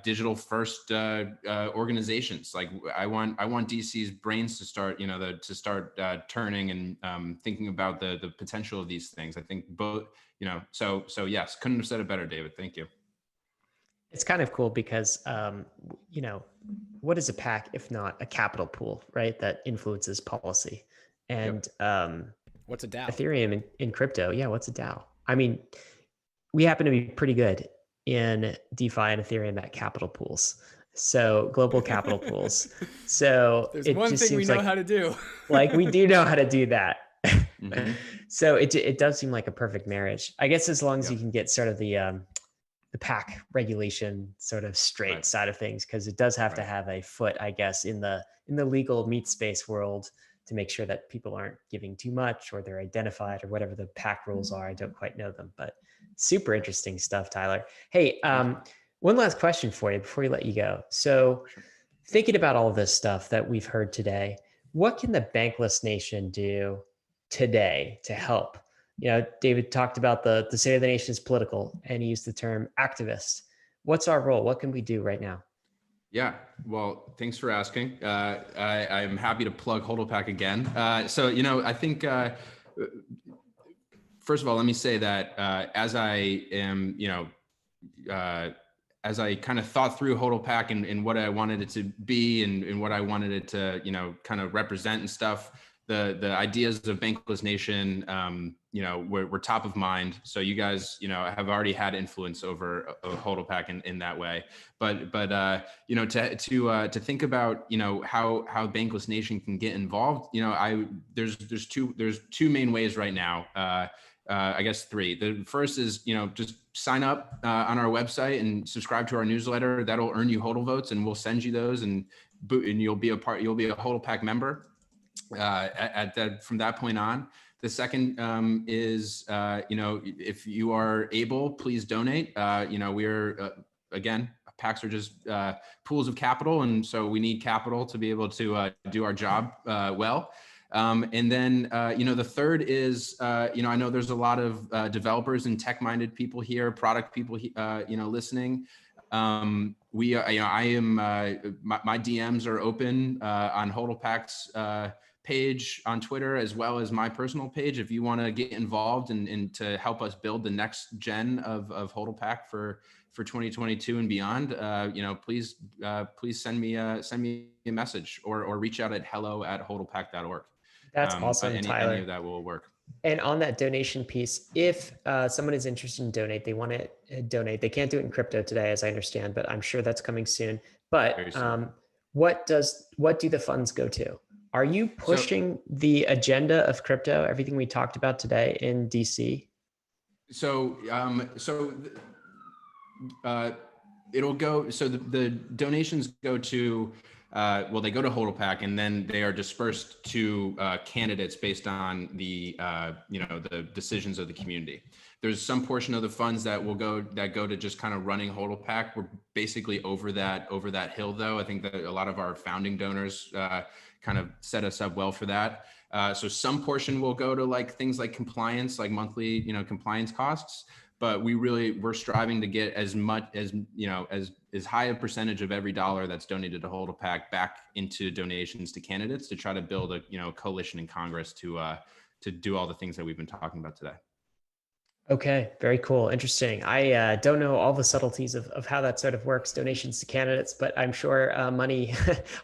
digital first organizations. Like I want DC's brains to start turning and thinking about the potential of these things. I think both, so yes, couldn't have said it better, David. Thank you. It's kind of cool because, what is a PAC if not a capital pool, right? That influences policy. And what's a DAO? Ethereum in crypto. Yeah, what's a DAO? I mean, we happen to be pretty good in DeFi and Ethereum at capital pools. So global capital pools. So there's one thing we know how to do. Like we do know how to do that. Mm-hmm. So it does seem like a perfect marriage. I guess as long as you can get sort of the PAC regulation sort of straight side of things, because it does have to have a foot, I guess, in the legal meat space world, to make sure that people aren't giving too much or they're identified or whatever the PAC rules are. I don't quite know them, but super interesting stuff, Tyler. Hey, one last question for you before we let you go. So thinking about all of this stuff that we've heard today, what can the Bankless Nation do today to help? David talked about the state of the nation is political, and he used the term activist. What's our role? What can we do right now? Yeah, well, thanks for asking. I'm happy to plug HODLpac again. So, I think, first of all, let me say that as I am, as I kind of thought through HODLpac and what I wanted it to be and what I wanted it to, kind of represent and stuff, the ideas of Bankless Nation, were top of mind. So you guys, have already had influence over HODLpac in that way. But to think about, how Bankless Nation can get involved, there's two main ways right now. I guess three. The first is, just sign up on our website and subscribe to our newsletter. That'll earn you HODL votes, and we'll send you those, and you'll be a HODLpac member. From that point on. The second is, if you are able, please donate. We're, again, PACs are just pools of capital. And so we need capital to be able to do our job well. And then, the third is, I know there's a lot of developers and tech-minded people here, product people, listening. My DMs are open on HODLpac's page on Twitter, as well as my personal page. If you want to get involved and to help us build the next gen of HODLpac for 2022 and beyond, please send me a message or reach out at hello@hodlpac.org. That's awesome, Tyler. Any of that will work. And on that donation piece, if someone is interested in donate, they want to donate, they can't do it in crypto today, as I understand, but I'm sure that's coming soon. But what do the funds go to? Are you pushing the agenda of crypto, everything we talked about today in DC? It'll go, so the donations go to, they go to HODLpac, and then they are dispersed to candidates based on the decisions of the community. There's some portion of the funds that go to just kind of running HODLpac. We're basically over that hill, though. I think that a lot of our founding donors kind of set us up well for that. So some portion will go to things like compliance, like monthly, compliance costs. But we're striving to get as much as, as high a percentage of every dollar that's donated to HODLpac back into donations to candidates, to try to build a, coalition in Congress to do all the things that we've been talking about today. Okay, very cool. Interesting. I don't know all the subtleties of how that sort of works, donations to candidates, but I'm sure money,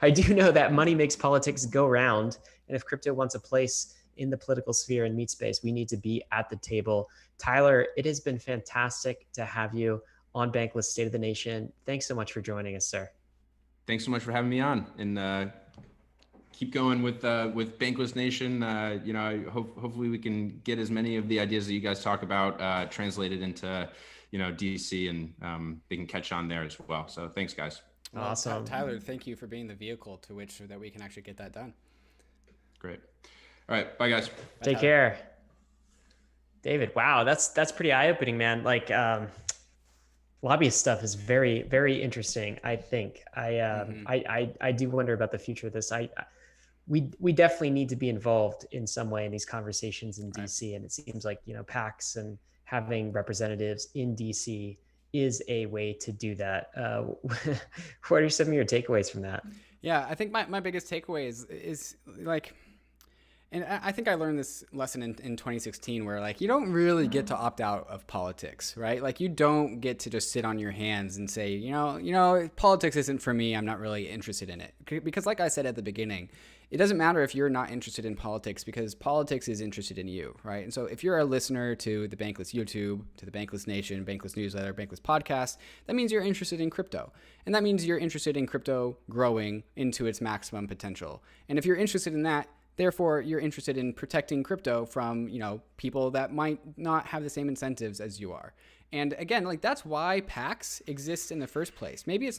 I do know that money makes politics go round. And if crypto wants a place in the political sphere and meat space, we need to be at the table. Tyler, it has been fantastic to have you on Bankless State of the Nation. Thanks so much for joining us, sir. Thanks so much for having me on, and keep going with Bankless Nation. Hopefully we can get as many of the ideas that you guys talk about translated into, DC, and they can catch on there as well. So thanks, guys. Well, awesome. Tyler, thank you for being the vehicle to which so that we can actually get that done. Great. All right. Bye, guys. Take care. David, wow, that's pretty eye-opening, man. Like, lobbyist stuff is very, very interesting. I think I do wonder about the future of this. We definitely need to be involved in some way in these conversations in DC, and it seems like PACs and having representatives in DC is a way to do that. What are some of your takeaways from that? Yeah, I think my biggest takeaway is like, and I think I learned this lesson in 2016 where like, you don't really get to opt out of politics, right? Like you don't get to just sit on your hands and say, politics isn't for me. I'm not really interested in it. Because like I said at the beginning, it doesn't matter if you're not interested in politics because politics is interested in you, right? And so if you're a listener to the Bankless YouTube, to the Bankless Nation, Bankless Newsletter, Bankless Podcast, that means you're interested in crypto. And that means you're interested in crypto growing into its maximum potential. And if you're interested in that, therefore, you're interested in protecting crypto from, people that might not have the same incentives as you are. And again, like that's why PACs exist in the first place. Maybe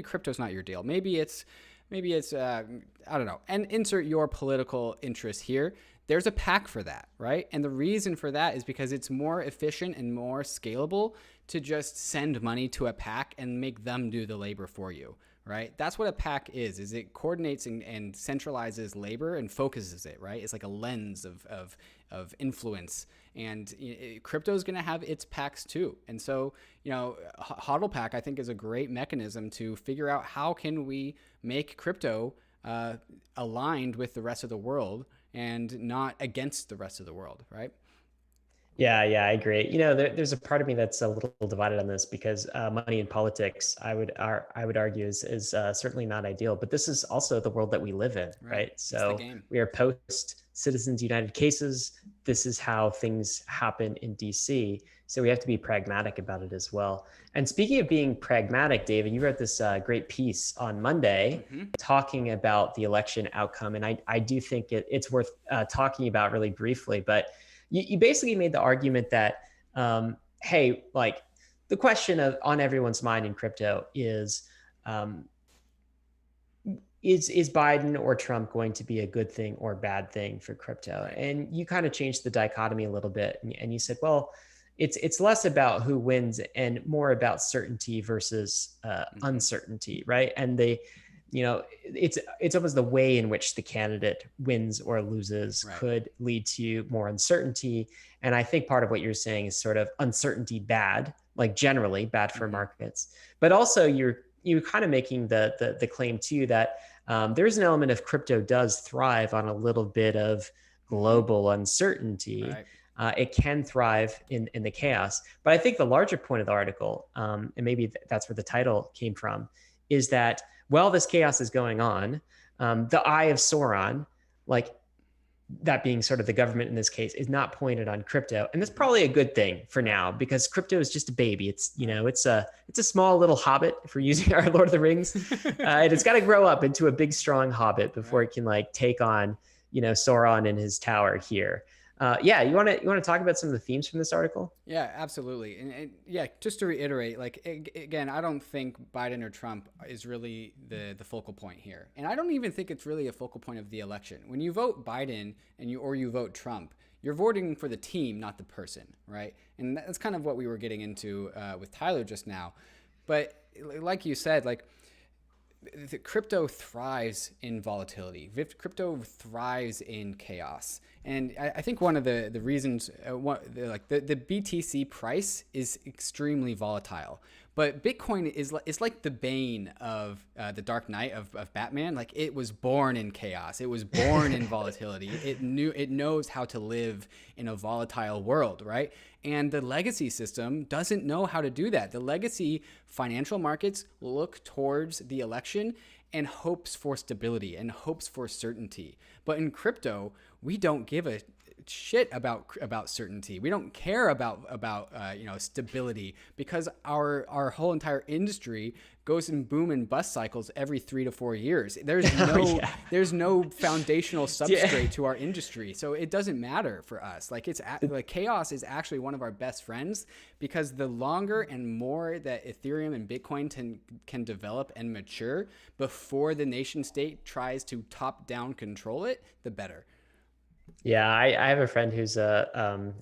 crypto's not your deal. Maybe it's I don't know. And insert your political interest here. There's a PAC for that, right? And the reason for that is because it's more efficient and more scalable to just send money to a PAC and make them do the labor for you. Right? That's what a PAC is it coordinates and centralizes labor and focuses it, right? It's like a lens of influence. And crypto is going to have its PACs too. And so, HODLpac, I think, is a great mechanism to figure out how can we make crypto aligned with the rest of the world and not against the rest of the world, right? Yeah, I agree. There's a part of me that's a little divided on this because money in politics, I would argue, is certainly not ideal. But this is also the world that we live in, right? So we are post Citizens United cases. This is how things happen in DC. So we have to be pragmatic about it as well. And speaking of being pragmatic, David, you wrote this great piece on Monday talking about the election outcome, and I do think it's worth talking about really briefly, but. You basically made the argument that, hey, like the question on everyone's mind in crypto is Biden or Trump going to be a good thing or bad thing for crypto? And you kind of changed the dichotomy a little bit, and you said, well, it's less about who wins and more about certainty versus uncertainty, right? And it's almost the way in which the candidate wins or loses could lead to more uncertainty. And I think part of what you're saying is sort of uncertainty bad, like generally bad for markets, but also you're kind of making the claim too that there's an element of crypto does thrive on a little bit of global uncertainty. It can thrive in the chaos. But I think the larger point of the article, and maybe that's where the title came from, is that while this chaos is going on, the eye of Sauron, like that being sort of the government in this case, is not pointed on crypto. And that's probably a good thing for now because crypto is just a baby. It's a small little hobbit, if we're using our Lord of the Rings. And it's got to grow up into a big, strong hobbit before it can like take on, Sauron in his tower here. You want to talk about some of the themes from this article? Yeah, absolutely. And just to reiterate, like, again, I don't think Biden or Trump is really the focal point here. And I don't even think it's really a focal point of the election. When you vote Biden or you vote Trump, you're voting for the team, not the person, right? And that's kind of what we were getting into with Tyler just now. But like you said, like, the crypto thrives in volatility. Crypto thrives in chaos. And I think one of the reasons, the BTC price is extremely volatile. But Bitcoin is like the bane of the Dark Knight of Batman. Like it was born in chaos. It was born in volatility. It knows how to live in a volatile world, right? And the legacy system doesn't know how to do that. The legacy financial markets look towards the election and hopes for stability and hopes for certainty. But in crypto, we don't give a shit about certainty. We don't care about stability, because our whole entire industry goes in boom and bust cycles every 3 to 4 years. There's no foundational substrate to our industry, so it doesn't matter for us. Like chaos is actually one of our best friends, because the longer and more that Ethereum and Bitcoin can develop and mature before the nation state tries to top down control it, the better. Yeah, I have a friend who's a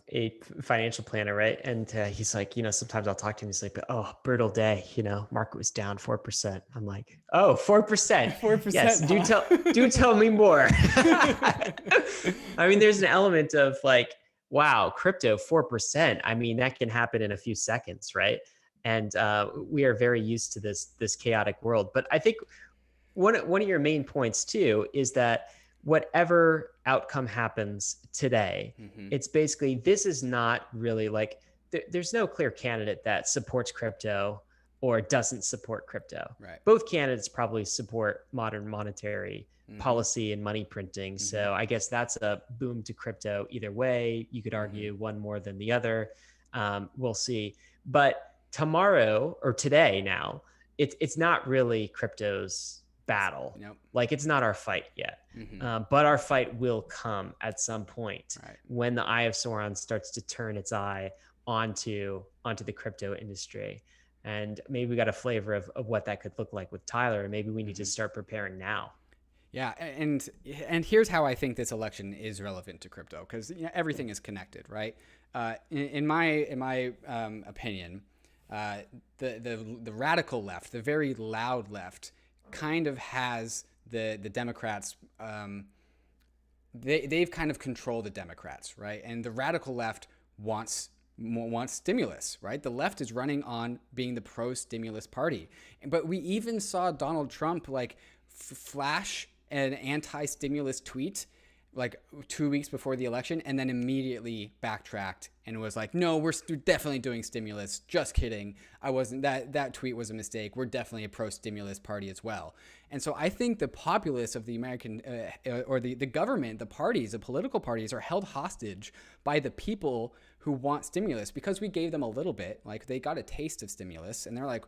financial planner, right? And he's like, sometimes I'll talk to him. He's like, "Oh, brutal day. Market was down 4%." I'm like, "Oh, 4%. 4%. Yes, do tell me more." I mean, there's an element of like, wow, crypto 4%. I mean, that can happen in a few seconds, right? And we are very used to this chaotic world. But I think one of your main points too is that whatever outcome happens today, it's basically, this is not really like, there's no clear candidate that supports crypto or doesn't support crypto. Right. Both candidates probably support modern monetary policy and money printing. So I guess that's a boom to crypto either way. You could argue one more than the other. We'll see. But tomorrow or today now, it's not really crypto's battle. Nope. Like, it's not our fight yet. But our fight will come at some point, right, when the Eye of Sauron starts to turn its eye onto the crypto industry. And maybe we got a flavor of what that could look like with Tyler. And maybe we need to start preparing now. Yeah, and here's how I think this election is relevant to crypto, because everything is connected, right? In my opinion, the radical left, the very loud left, kind of has the Democrats. They've kind of controlled the Democrats, right? And the radical left wants stimulus, right? The left is running on being the pro-stimulus party. But we even saw Donald Trump flash an anti-stimulus tweet like 2 weeks before the election, and then immediately backtracked and was like, "No, we're definitely doing stimulus. Just kidding. I wasn't. That tweet was a mistake. We're definitely a pro-stimulus party as well." And so I think the populace of the American or the government, the parties, the political parties, are held hostage by the people who want stimulus, because we gave them a little bit. Like, they got a taste of stimulus, and they're like,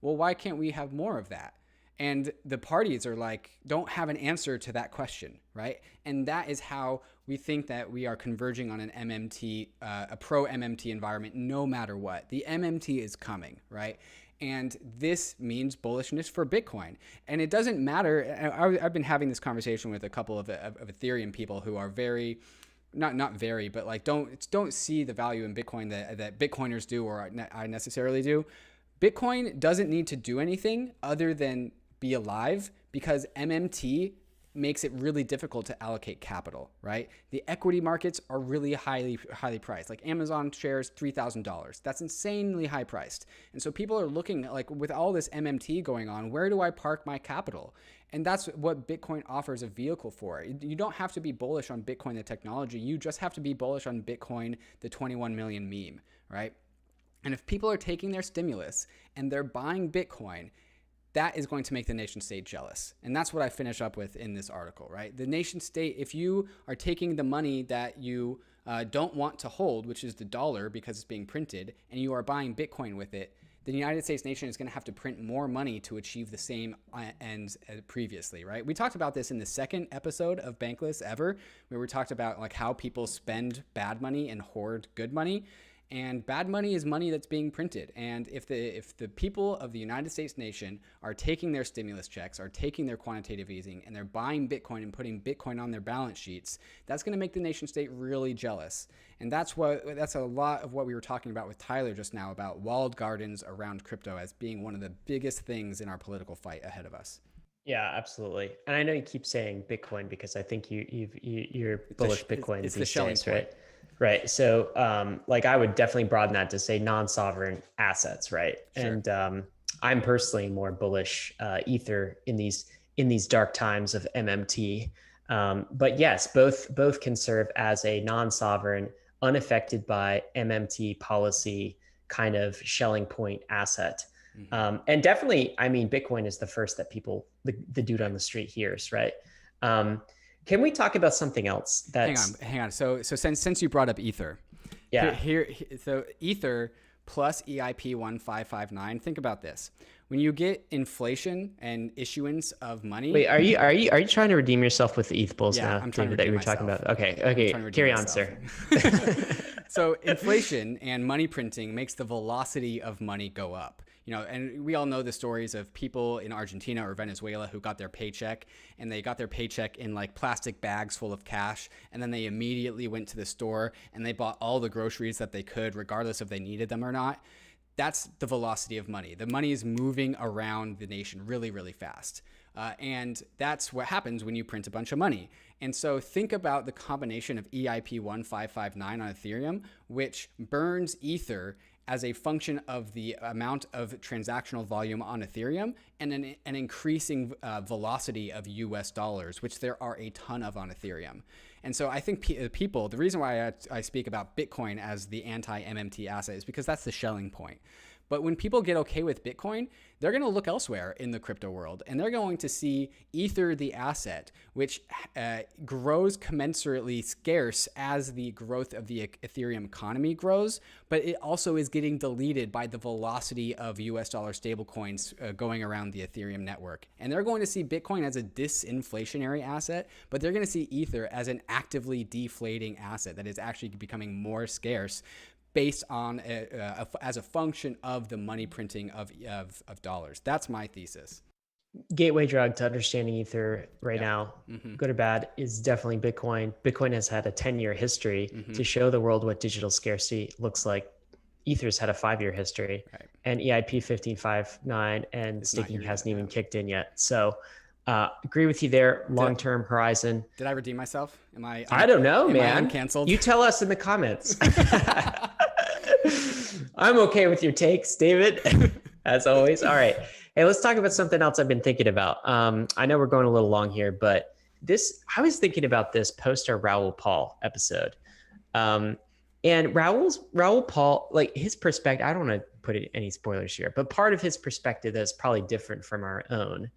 "Well, why can't we have more of that?" And the parties are like, don't have an answer to that question, right? And that is how we think that we are converging on an MMT, a pro-MMT environment, no matter what. The MMT is coming, right? And this means bullishness for Bitcoin. And it doesn't matter. I've been having this conversation with a couple of Ethereum people who are very, not very, but like don't see the value in Bitcoin that Bitcoiners do, or I necessarily do. Bitcoin doesn't need to do anything other than be alive, because MMT makes it really difficult to allocate capital, right? The equity markets are really highly priced. Like Amazon shares $3,000. That's insanely high priced. And so people are looking at, like, with all this MMT going on, where do I park my capital? And that's what Bitcoin offers a vehicle for. You don't have to be bullish on Bitcoin, the technology. You just have to be bullish on Bitcoin, the 21 million meme, right? And if people are taking their stimulus and they're buying Bitcoin, that is going to make the nation state jealous. And that's what I finish up with in this article, right? The nation state, if you are taking the money that you don't want to hold, which is the dollar because it's being printed, and you are buying Bitcoin with it, the United States nation is going to have to print more money to achieve the same ends as previously, right? We talked about this in the second episode of Bankless ever, where we talked about like how people spend bad money and hoard good money. And bad money is money that's being printed. And if the people of the United States nation are taking their stimulus checks, are taking their quantitative easing, and they're buying Bitcoin and putting Bitcoin on their balance sheets, that's going to make the nation state really jealous. And that's a lot of what we were talking about with Tyler just now, about walled gardens around crypto as being one of the biggest things in our political fight ahead of us. Yeah, absolutely. And I know you keep saying Bitcoin because I think you're bullish Bitcoin it's these the shelling days, point. right? Right. So, I would definitely broaden that to say non-sovereign assets, right? Sure. And I'm personally more bullish Ether in these dark times of MMT. But yes, both can serve as a non-sovereign, unaffected by MMT policy kind of shelling point asset. And definitely, I mean, Bitcoin is the first that people, the dude on the street hears, right? Can we talk about something else? Hang on. So since you brought up Ether, yeah, so Ether plus EIP 1559. Think about this: when you get inflation and issuance of money. Wait, are you trying to redeem yourself with the ETH bulls Yeah, now? I'm trying to that you redeem were talking myself. about. Okay, carry on, sir. So inflation and money printing makes the velocity of money go up. You know, and we all know the stories of people in Argentina or Venezuela who got their paycheck, and they got their paycheck in like plastic bags full of cash, and then they immediately went to the store and they bought all the groceries that they could, regardless if they needed them or not. That's the velocity of money. The money is moving around the nation really, really fast. And that's what happens when you print a bunch of money. And so think about the combination of EIP 1559 on Ethereum, which burns Ether as a function of the amount of transactional volume on Ethereum and an increasing velocity of US dollars, which there are a ton of on Ethereum. And so I think the reason why I speak about Bitcoin as the anti-MMT asset is because that's the Schelling point. But when people get okay with Bitcoin, they're going to look elsewhere in the crypto world, and they're going to see Ether, the asset, which grows commensurately scarce as the growth of the Ethereum economy grows, but it also is getting deleted by the velocity of US dollar stablecoins going around the Ethereum network. And they're going to see Bitcoin as a disinflationary asset, but they're going to see Ether as an actively deflating asset that is actually becoming more scarce based on as a function of the money printing of dollars. That's my thesis. Gateway drug to understanding Ether right now, good or bad, is definitely Bitcoin. Bitcoin has had a 10-year history to show the world what digital scarcity looks like. Ether's had a 5-year history, and EIP 1559 and staking hasn't even kicked in yet. So agree with you there. Long-term horizon. Did I redeem myself? I don't know, man. I canceled? You tell us in the comments. I'm okay with your takes, David, as always. All right. Hey, let's talk about something else I've been thinking about. I know we're going a little long here, but I was thinking about this post our Raoul Pal episode. And Raoul Pal, like his perspective, I don't want to put any spoilers here, but part of his perspective that's probably different from our own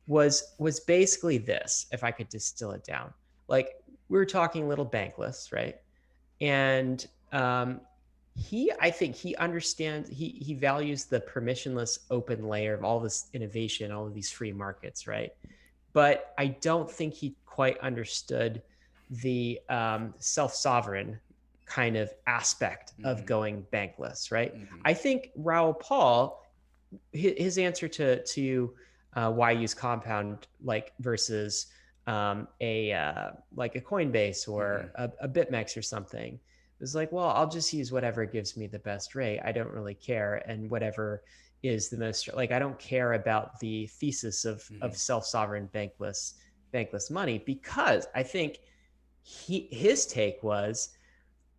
was basically this, if I could distill it down. Like we were talking little Bankless, right? And I think he understands, he values the permissionless open layer of all this innovation, all of these free markets, right? But I don't think he quite understood the self-sovereign kind of aspect of going bankless, right? I think Raoul Pal, his answer to why use Compound like versus like a Coinbase or a BitMEX or something, it was like, well, I'll just use whatever gives me the best rate. I don't really care. And whatever is the most, like, I don't care about the thesis of self-sovereign bankless money, because I think his take was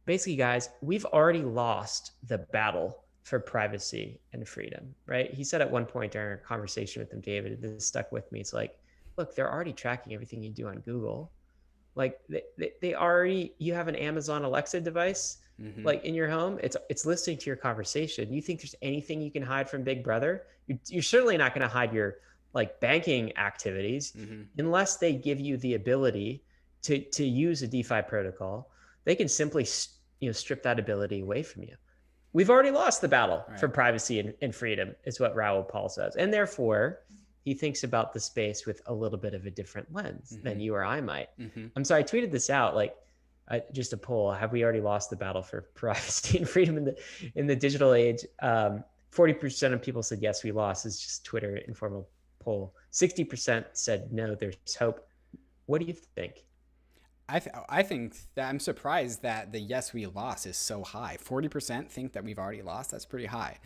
basically, guys, we've already lost the battle for privacy and freedom, right? He said at one point during our conversation with him, David, this stuck with me. It's like, look, they're already tracking everything you do on Google. Like they already, you have an Amazon Alexa device, like in your home, it's listening to your conversation. You think there's anything you can hide from Big Brother? You're certainly not going to hide your like banking activities unless they give you the ability to use a DeFi protocol. They can simply, strip that ability away from you. We've already lost the battle for privacy and freedom, is what Raoul Pal says. And therefore, he thinks about the space with a little bit of a different lens than you or I might. I'm sorry, I tweeted this out, like just a poll. Have we already lost the battle for privacy and freedom in the digital age? 40% of people said, yes, we lost. It's just Twitter informal poll. 60% said, no, there's hope. What do you think? I think that I'm surprised that the yes, we lost is so high. 40% think that we've already lost. That's pretty high.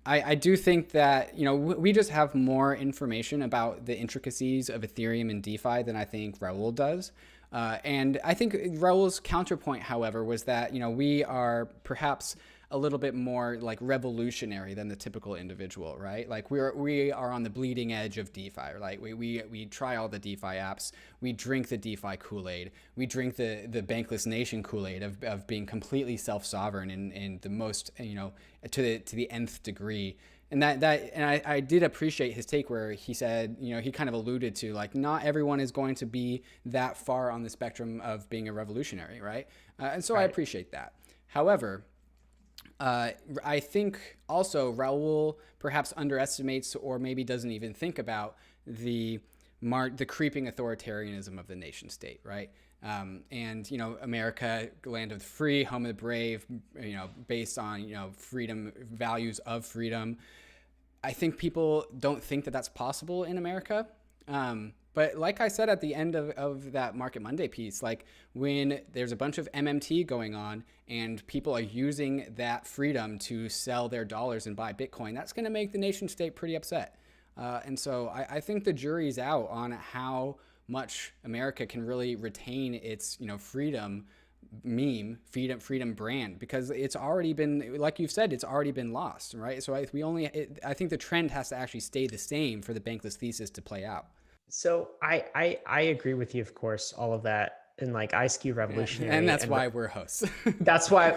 I do think that, we just have more information about the intricacies of Ethereum and DeFi than I think Raoul does. And I think Raoul's counterpoint, however, was that, we are perhaps a little bit more like revolutionary than the typical individual, right? Like we are on the bleeding edge of DeFi. Like we try all the DeFi apps, we drink the DeFi Kool-Aid, we drink the Bankless Nation Kool-Aid of being completely self-sovereign in the most, to the nth degree. And I did appreciate his take where he said, he kind of alluded to like, not everyone is going to be that far on the spectrum of being a revolutionary, right? And so I appreciate that. However, I think also Raul perhaps underestimates or maybe doesn't even think about the creeping authoritarianism of the nation state, right? And America, land of the free, home of the brave, based on freedom, values of freedom. I think people don't think that that's possible in America. But like I said at the end of that Market Monday piece, like when there's a bunch of MMT going on and people are using that freedom to sell their dollars and buy Bitcoin, that's going to make the nation state pretty upset. And so I think the jury's out on how much America can really retain its, freedom freedom brand, because it's already been, like you've said, it's already been lost, right? So I think the trend has to actually stay the same for the Bankless thesis to play out. So I agree with you, of course, all of that. And like I skew revolutionary, and that's why we're hosts. that's why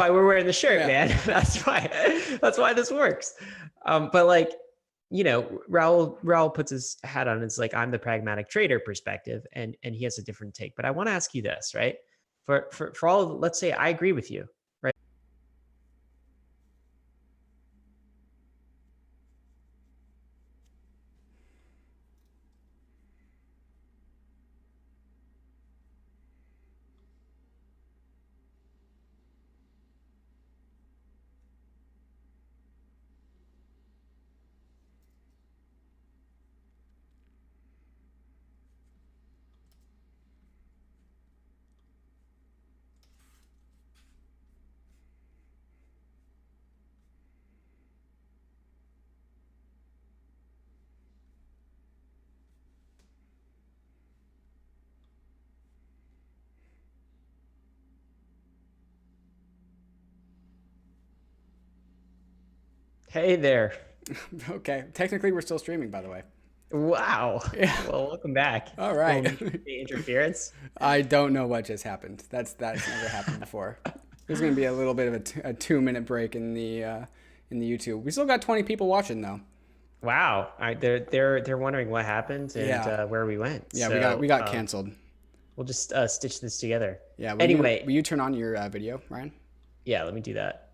we're wearing the shirt, man. That's why this works. But like, Raul puts his hat on. It's like, I'm the pragmatic trader perspective, and he has a different take. But I want to ask you this, right? For all of, let's say I agree with you, right? Hey there. Okay. Technically, we're still streaming, by the way. Wow. Yeah. Well, welcome back. All right. Interference. I don't know what just happened. That's never happened before. There's going to be a little bit of a 2-minute break in the YouTube. We still got 20 people watching though. Wow. They're wondering what happened and where we went. Yeah, so, we got canceled. We'll just stitch this together. Yeah. Will you turn on your video, Ryan? Yeah, let me do that.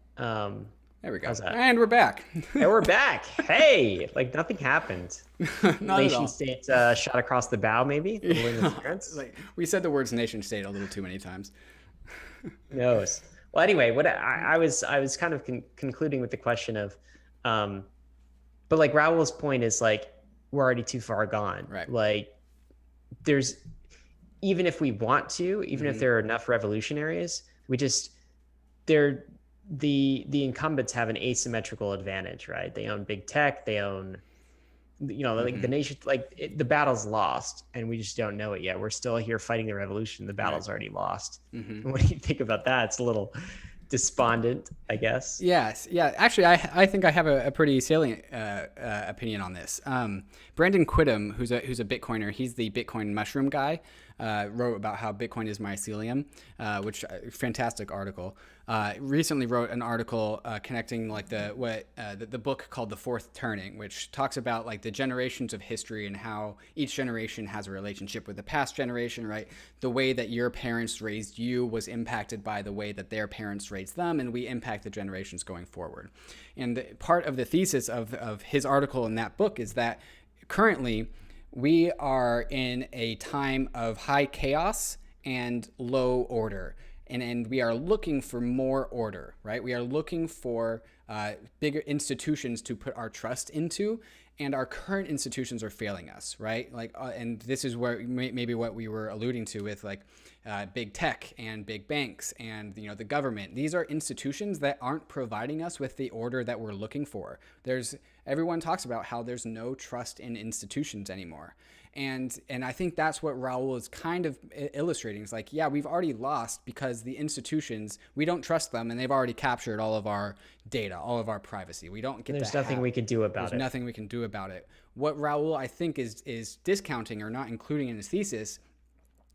There we go. How's that? And we're back. And we're back. Hey, like nothing happened. Not Nation at all. state shot across the bow, maybe. Like we said the words nation state a little too many times. Who knows? Well, anyway, what I was kind of concluding with the question of, but like Raul's point is like we're already too far gone. Right. Like there's, even if we want to, even if there are enough revolutionaries, the incumbents have an asymmetrical advantage, right? They own big tech, they own, like the nation, like the battle's lost and we just don't know it yet. We're still here fighting the revolution. The battle's already lost. What do you think about that? It's a little despondent, I guess. Yes. Yeah. Actually, I think I have a pretty salient opinion on this. Brandon Quittem, who's a Bitcoiner, he's the Bitcoin mushroom guy, wrote about how Bitcoin is mycelium, which fantastic article. Recently wrote an article connecting like the book called The Fourth Turning, which talks about like the generations of history and how each generation has a relationship with the past generation, right? The way that your parents raised you was impacted by the way that their parents raised them, and we impact the generations going forward. And part of the thesis of his article in that book is that currently we are in a time of high chaos and low order. And we are looking for more order, right? We are looking for bigger institutions to put our trust into, and our current institutions are failing us, right? Like, and this is where maybe what we were alluding to with like big tech and big banks and the government. These are institutions that aren't providing us with the order that we're looking for. Everyone talks about how there's no trust in institutions anymore. And I think that's what Raul is kind of illustrating. It's like, yeah, we've already lost because the institutions, we don't trust them, and they've already captured all of our data, all of our privacy. We don't get. There's nothing we can do about it. There's nothing we can do about it. What Raul, I think, is discounting or not including in his thesis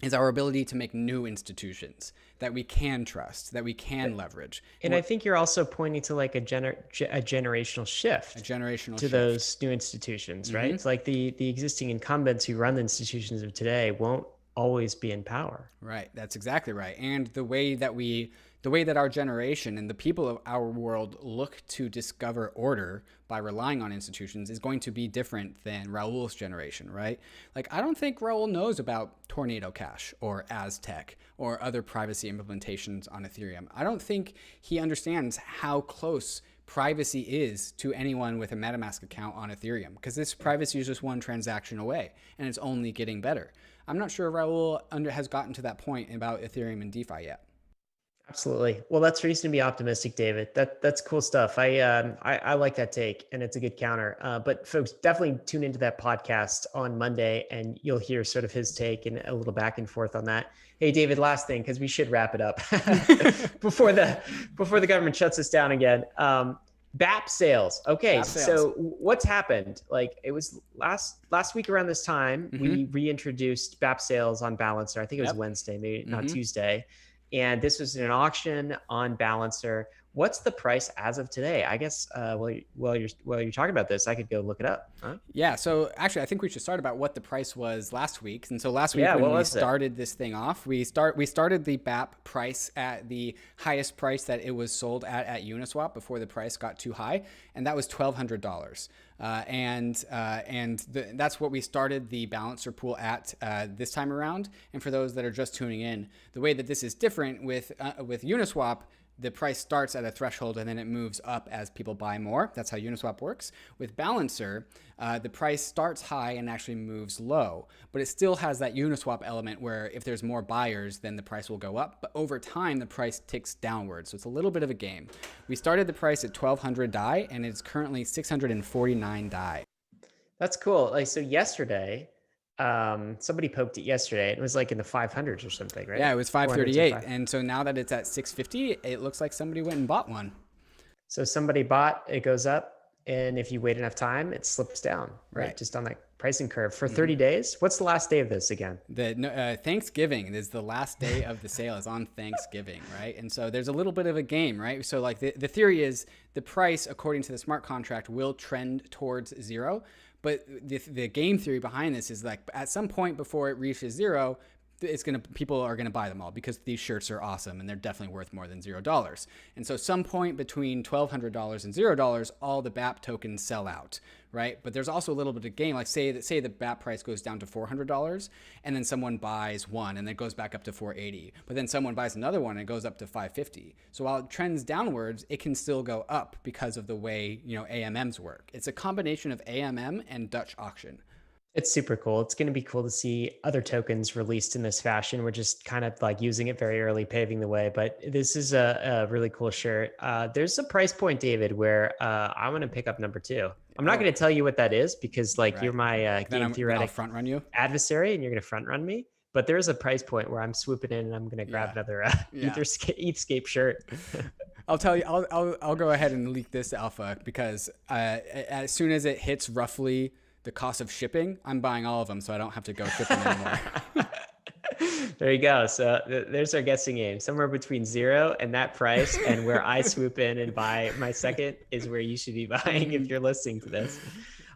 is our ability to make new institutions that we can trust, that we can leverage. And I think you're also pointing to like a generational shift. To those new institutions, right? It's like the existing incumbents who run the institutions of today won't always be in power. Right. That's exactly right. And the way that our generation and the people of our world look to discover order by relying on institutions is going to be different than Raul's generation, right? Like, I don't think Raul knows about Tornado Cash or Aztec or other privacy implementations on Ethereum. I don't think he understands how close privacy is to anyone with a MetaMask account on Ethereum, because this privacy is just one transaction away and it's only getting better. I'm not sure Raul has gotten to that point about Ethereum and DeFi yet. Absolutely. Well, that's reason to be optimistic, David. That's cool stuff. I like that take, and it's a good counter. But folks, definitely tune into that podcast on Monday, and you'll hear sort of his take and a little back and forth on that. Hey, David, last thing, because we should wrap it up before the government shuts us down again. BAP sales. Okay, BAP sales. So what's happened? Like, it was last week around this time, we reintroduced BAP sales on Balancer. I think it was Wednesday, maybe not Tuesday. And this was an auction on Balancer. What's the price as of today? I guess while you're talking about this, I could go look it up. Huh? Yeah. So actually, I think we should start about what the price was last week. And so last week when we started this thing off, we started the BAP price at the highest price that it was sold at Uniswap before the price got too high, and that was $1,200. That's what we started the Balancer pool at this time around. And for those that are just tuning in, the way that this is different with Uniswap, the price starts at a threshold and then it moves up as people buy more. That's how Uniswap works. With Balancer, the price starts high and actually moves low, but it still has that Uniswap element where if there's more buyers, then the price will go up. But over time, the price ticks downward. So it's a little bit of a game. We started the price at 1,200 DAI and it's currently 649 DAI. That's cool. Like, so yesterday, somebody poked it yesterday. It was like in the 500s or something, right? Yeah, it was 538. And so now that it's at 650, it looks like somebody went and bought one. So somebody bought, it goes up. And if you wait enough time, it slips down, right? Just on that pricing curve for 30 days. What's the last day of this again? Thanksgiving is the last day of the sale is on Thanksgiving, right? And so there's a little bit of a game, right? So like the theory is the price, according to the smart contract, will trend towards zero. But the game theory behind this is like at some point before it reaches zero, people are gonna buy them all because these shirts are awesome and they're definitely worth more than $0. And so some point between $1,200 and $0, all the BAP tokens sell out, right? But there's also a little bit of game, like say the BAP price goes down to $400 and then someone buys one and then it goes back up to 480, but then someone buys another one and it goes up to 550. So while it trends downwards, it can still go up because of the way, AMMs work. It's a combination of AMM and Dutch auction. It's super cool. It's going to be cool to see other tokens released in this fashion. We're just kind of like using it very early, paving the way. But this is a really cool shirt. There's a price point, David, where I want to pick up number 2. I'm not going to tell you what that is because you're my game theoretic front run you adversary and you're going to front run me. But there is a price point where I'm swooping in and I'm going to grab another Ethscape shirt. I'll tell you, I'll go ahead and leak this alpha because as soon as it hits roughly the cost of shipping, I'm buying all of them so I don't have to go shipping anymore. There you go. So there's our guessing game. Somewhere between 0 and that price, and where I swoop in and buy my second is where you should be buying if you're listening to this.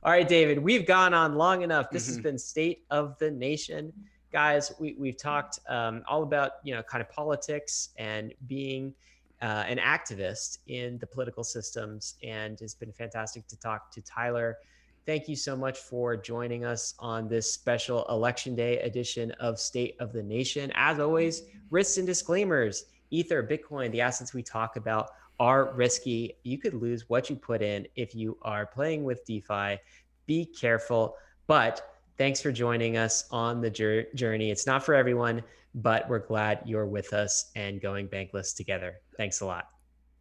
All right, David, we've gone on long enough. This has been State of the Nation. Guys, we've talked all about, kind of politics and being an activist in the political systems, and it's been fantastic to talk to Tyler. Thank you so much for joining us on this special Election Day edition of State of the Nation. As always, risks and disclaimers. Ether, Bitcoin, the assets we talk about are risky. You could lose what you put in if you are playing with DeFi. Be careful. But thanks for joining us on the journey. It's not for everyone, but we're glad you're with us and going bankless together. Thanks a lot.